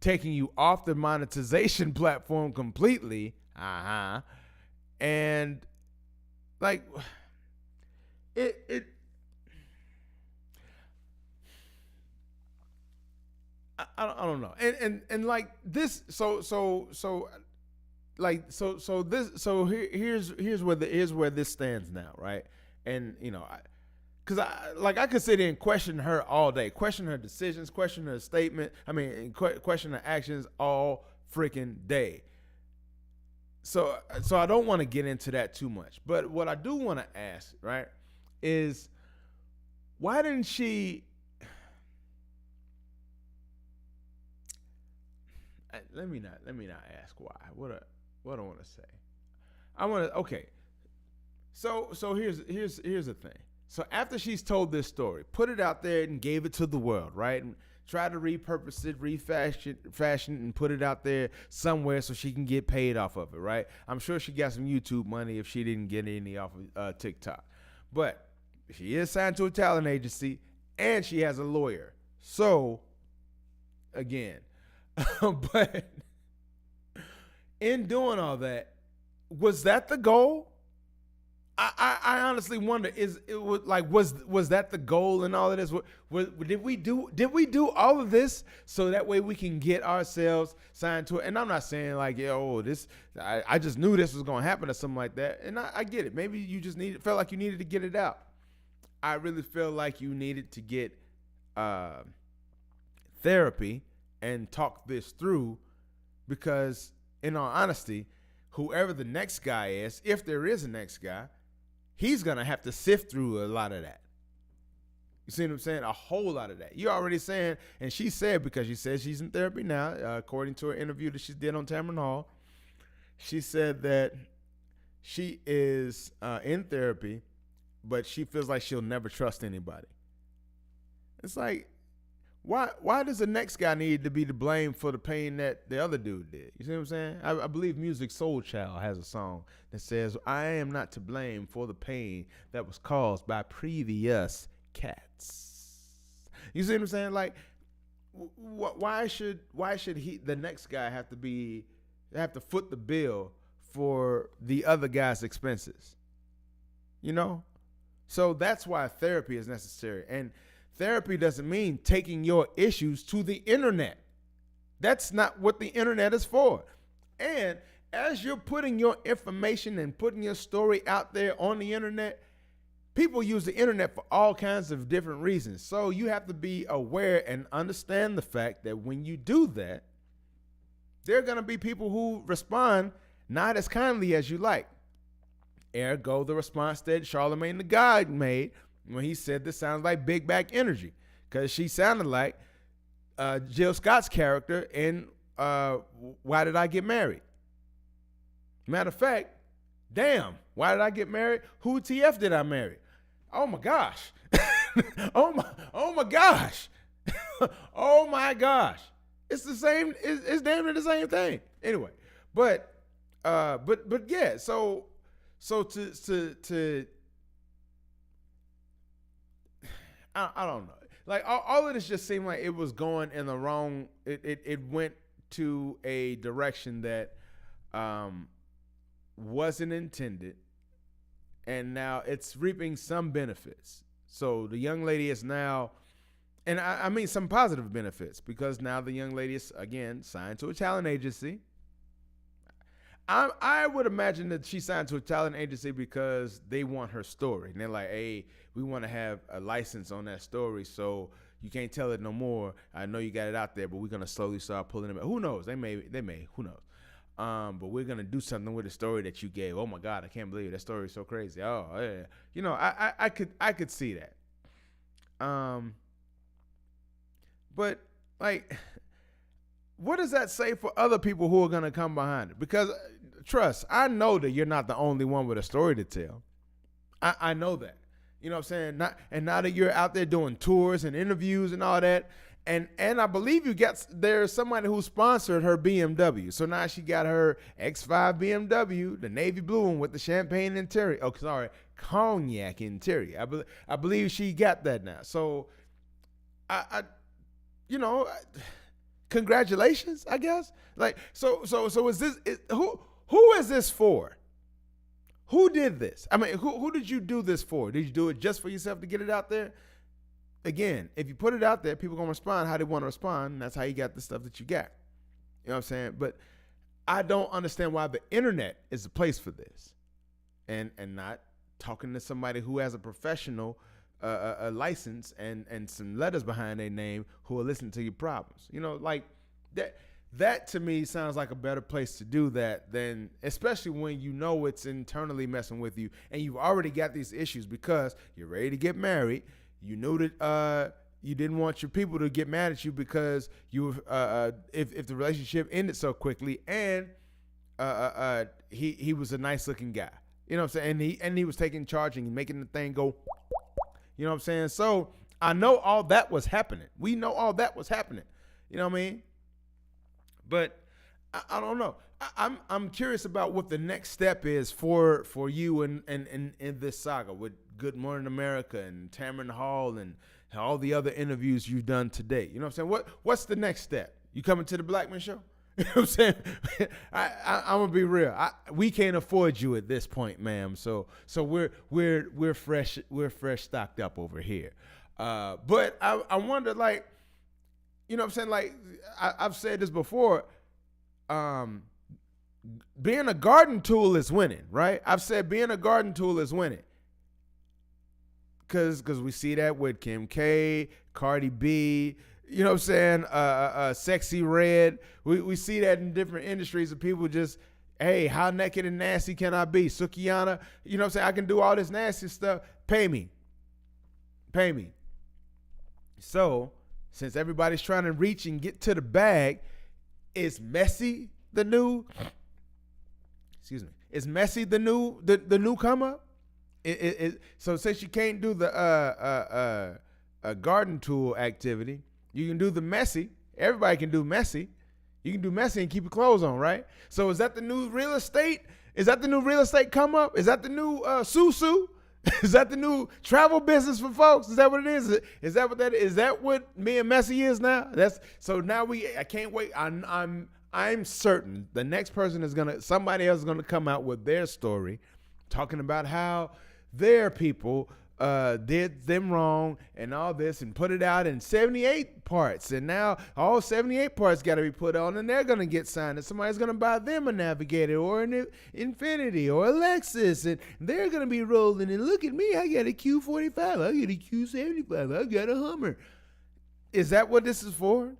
[SPEAKER 1] taking you off the monetization platform completely. And like it I don't know. And like this, here's where this stands now, right? And you know, I could sit there and question her all day, question her decisions, question her statement. I mean, question her actions all freaking day. So I don't want to get into that too much. But what I do want to ask, right, is why didn't she? Let me not ask why. What I want to say. I want to. Okay. So here's the thing. So after she's told this story, put it out there and gave it to the world, right? And try to repurpose it, refashion and put it out there somewhere so she can get paid off of it, right? I'm sure she got some YouTube money if she didn't get any off of TikTok. But she is signed to a talent agency and she has a lawyer. So, again, but in doing all that, was that the goal? I honestly wonder, was that the goal in all of this? Did we do all of this so that way we can get ourselves signed to it? And I'm not saying like, I just knew this was going to happen or something like that. And I get it. Maybe you just felt like you needed to get it out. I really feel like you needed to get therapy and talk this through, because in all honesty, whoever the next guy is, if there is a next guy, he's going to have to sift through a lot of that. You see what I'm saying? A whole lot of that. You're already saying, and she said, because she says she's in therapy now, according to her interview that she did on Tamron Hall, she said that she is in therapy, but she feels like she'll never trust anybody. It's like, why does the next guy need to be to blame for the pain that the other dude did? You see what I'm saying? I believe Music Soul Child has a song that says, "I am not to blame for the pain that was caused by previous cats." You see what I'm saying? Like, why should the next guy have to foot the bill for the other guy's expenses? You know? So that's why therapy is necessary. And therapy doesn't mean taking your issues to the internet. That's not what the internet is for. And as you're putting your information and putting your story out there on the internet, people use the internet for all kinds of different reasons. So you have to be aware and understand the fact that when you do that, there are going to be people who respond not as kindly as you like. Ergo, the response that Charlemagne the God made when he said this sounds like Big Back Energy, because she sounded like Jill Scott's character in Why Did I Get Married? Matter of fact, damn, why did I get married? Who TF did I marry? Oh my gosh. oh my gosh. Oh my gosh. It's the same, it's damn near the same thing. Anyway, but yeah, so to I don't know. Like all of this just seemed like it was going in the wrong, it went to a direction that wasn't intended, and now it's reaping some benefits. So the young lady is now, and I mean some positive benefits, because now the young lady is again signed to a talent agency. I would imagine that she signed to a talent agency because they want her story, and they're like, hey, we want to have a license on that story, so you can't tell it no more. I know you got it out there, but we're gonna slowly start pulling it back. Who knows? They may, who knows? But we're gonna do something with the story that you gave. Oh my God, I can't believe it. That story is so crazy. Oh yeah, you know, I could see that. But like, what does that say for other people who are gonna come behind it? Because trust, I know that you're not the only one with a story to tell. I know that. You know what I'm saying? Now that you're out there doing tours and interviews and all that, and I believe there's somebody who sponsored her BMW. So now she got her X5 BMW, the navy blue one with the champagne interior. Oh, sorry, cognac interior. I believe she got that now. So congratulations, I guess. Like, so is this, who is this for? Who did this? I mean, who did you do this for? Did you do it just for yourself to get it out there? Again, if you put it out there, people are going to respond how they want to respond. And that's how you got the stuff that you got. You know what I'm saying? But I don't understand why the internet is the place for this, and not talking to somebody who has a professional a license and some letters behind their name who will listen to your problems. You know, like that to me sounds like a better place to do that than, especially when you know it's internally messing with you and you've already got these issues because you're ready to get married. You knew that you didn't want your people to get mad at you because you if the relationship ended so quickly, and he was a nice looking guy. You know what I'm saying? And he was taking charge and making the thing go. You know what I'm saying? So I know all that was happening. We know all that was happening. You know what I mean? But I don't know. I'm curious about what the next step is for you in this saga with Good Morning America and Tamron Hall and all the other interviews you've done today. You know what I'm saying? What's the next step? You coming to the Blackman Show? You know what I'm saying? I'm gonna be real. We can't afford you at this point, ma'am. So we're fresh stocked up over here. But I wonder, like, you know what I'm saying? Like, I've said this before. Being a garden tool is winning, right? I've said being a garden tool is winning. Cause we see that with Kim K, Cardi B, you know what I'm saying? Sexy Red. We see that in different industries of people just, hey, how naked and nasty can I be? Sukiyana, you know what I'm saying? I can do all this nasty stuff. Pay me. So, since everybody's trying to reach and get to the bag, is Messi the new? Excuse me. Is Messi the new come up? So since you can't do the garden tool activity, you can do the Messi. Everybody can do Messi. You can do Messi and keep your clothes on, right? So is that the new real estate? Is that the new real estate come up? Is that the new Susu? Is that the new travel business for folks? Is that what it is? Is that what that is? Is that what me and Messi is now? So now I can't wait. I'm certain the next person somebody else is gonna come out with their story, talking about how their people did them wrong and all this, and put it out in 78 parts, and now all 78 parts got to be put on, and they're gonna get signed, and somebody's gonna buy them a Navigator or an Infinity or a Lexus, and they're gonna be rolling. And look at me, I got a Q45, I got a Q75, I got a Hummer. Is that what this is for?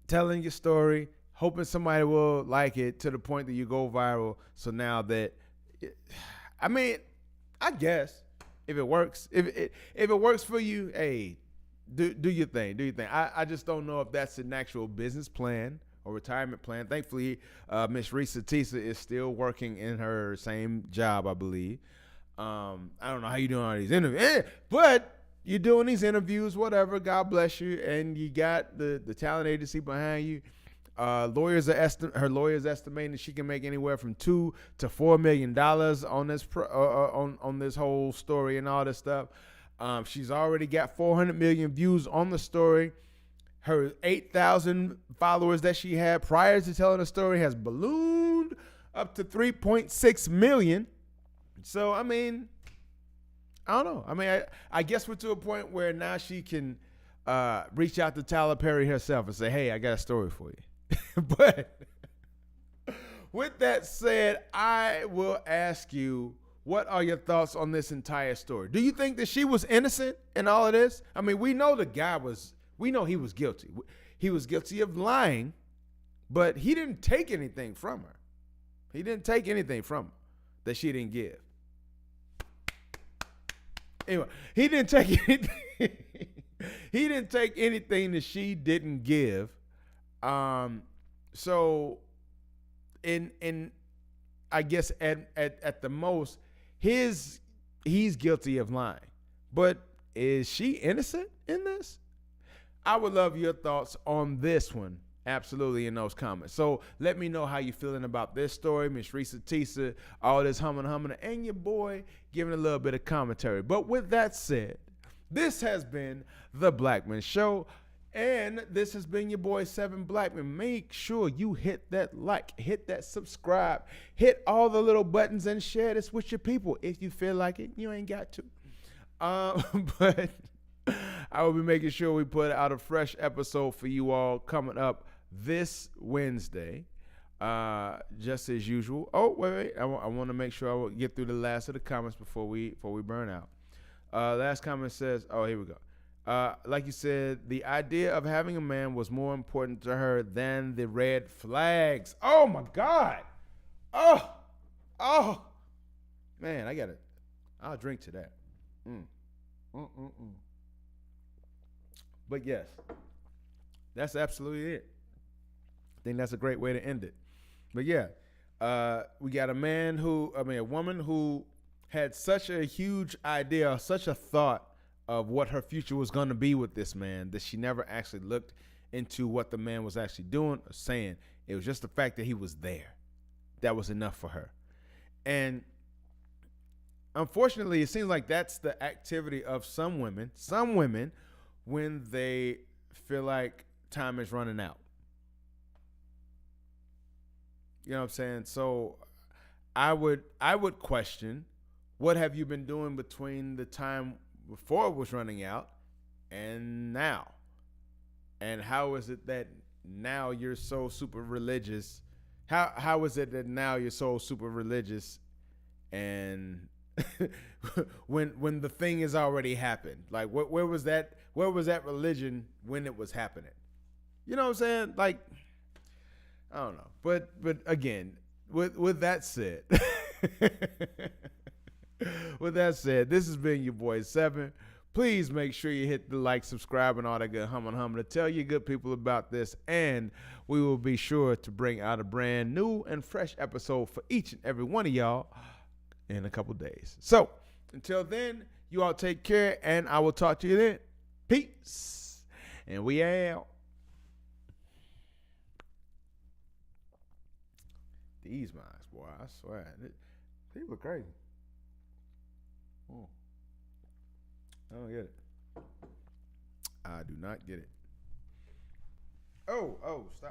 [SPEAKER 1] Telling your story, hoping somebody will like it to the point that you go viral. So now that, I mean, I guess. If it works, if it works for you, hey, do your thing. Do your thing. I just don't know if that's an actual business plan or retirement plan. Thankfully, Miss Reesa Teesa is still working in her same job, I believe. I don't know how you doing all these interviews, but you're doing these interviews, whatever. God bless you, and you got the talent agency behind you. Her lawyers estimating that she can make anywhere from $2 to $4 million on this on this whole story and all this stuff. She's already got 400 million views on the story. Her 8,000 followers that she had prior to telling the story has ballooned up to 3.6 million. So I mean, I don't know. I mean, I guess we're to a point where now she can reach out to Tyler Perry herself and say, "Hey, I got a story for you." But with that said, I will ask you, what are your thoughts on this entire story? Do you think that she was innocent in all of this? I mean, we know he was guilty. He was guilty of lying, but he didn't take anything from her. He didn't take anything from her that she didn't give. Anyway, he didn't take anything. He didn't take anything that she didn't give. So in I guess at the most, he's guilty of lying. But is she innocent in this? I would love your thoughts on this one. Absolutely, in those comments. So let me know how you're feeling about this story, Miss Reesa Teesa, all this humming, and your boy giving a little bit of commentary. But with that said, this has been the Blackman Show. And this has been your boy 7 Blackman. Make sure you hit that like, hit that subscribe, hit all the little buttons, and share this with your people. If you feel like it, you ain't got to. But I will be making sure we put out a fresh episode for you all coming up this Wednesday, just as usual. Oh, wait. I want to make sure I will get through the last of the comments before we burn out. Last comment says, oh, here we go. Like you said, the idea of having a man was more important to her than the red flags. Oh my God. Oh, man, I'll drink to that. But yes, that's absolutely it. I think that's a great way to end it. But yeah, we got a woman who had such a huge idea, such a thought of what her future was going to be with this man that she never actually looked into what the man was actually doing or saying. It was just the fact that he was there. That was enough for her. And unfortunately, it seems like that's the activity of some women when they feel like time is running out. You know what I'm saying? So I would question, what have you been doing between the time before it was running out and now? And how is it that now you're so super religious? How is it that now you're so super religious and when the thing has already happened? Like where was that religion when it was happening? You know what I'm saying? Like, I don't know. But again, with that said, with that said, this has been your boy 7. Please make sure you hit the like, subscribe, and all that good humming to tell your good people about this. And we will be sure to bring out a brand new and fresh episode for each and every one of y'all in a couple days. So until then, you all take care, and I will talk to you then. Peace. And we out. These minds, boy, I swear. People are crazy. I don't get it. I do not get it. Oh, stop.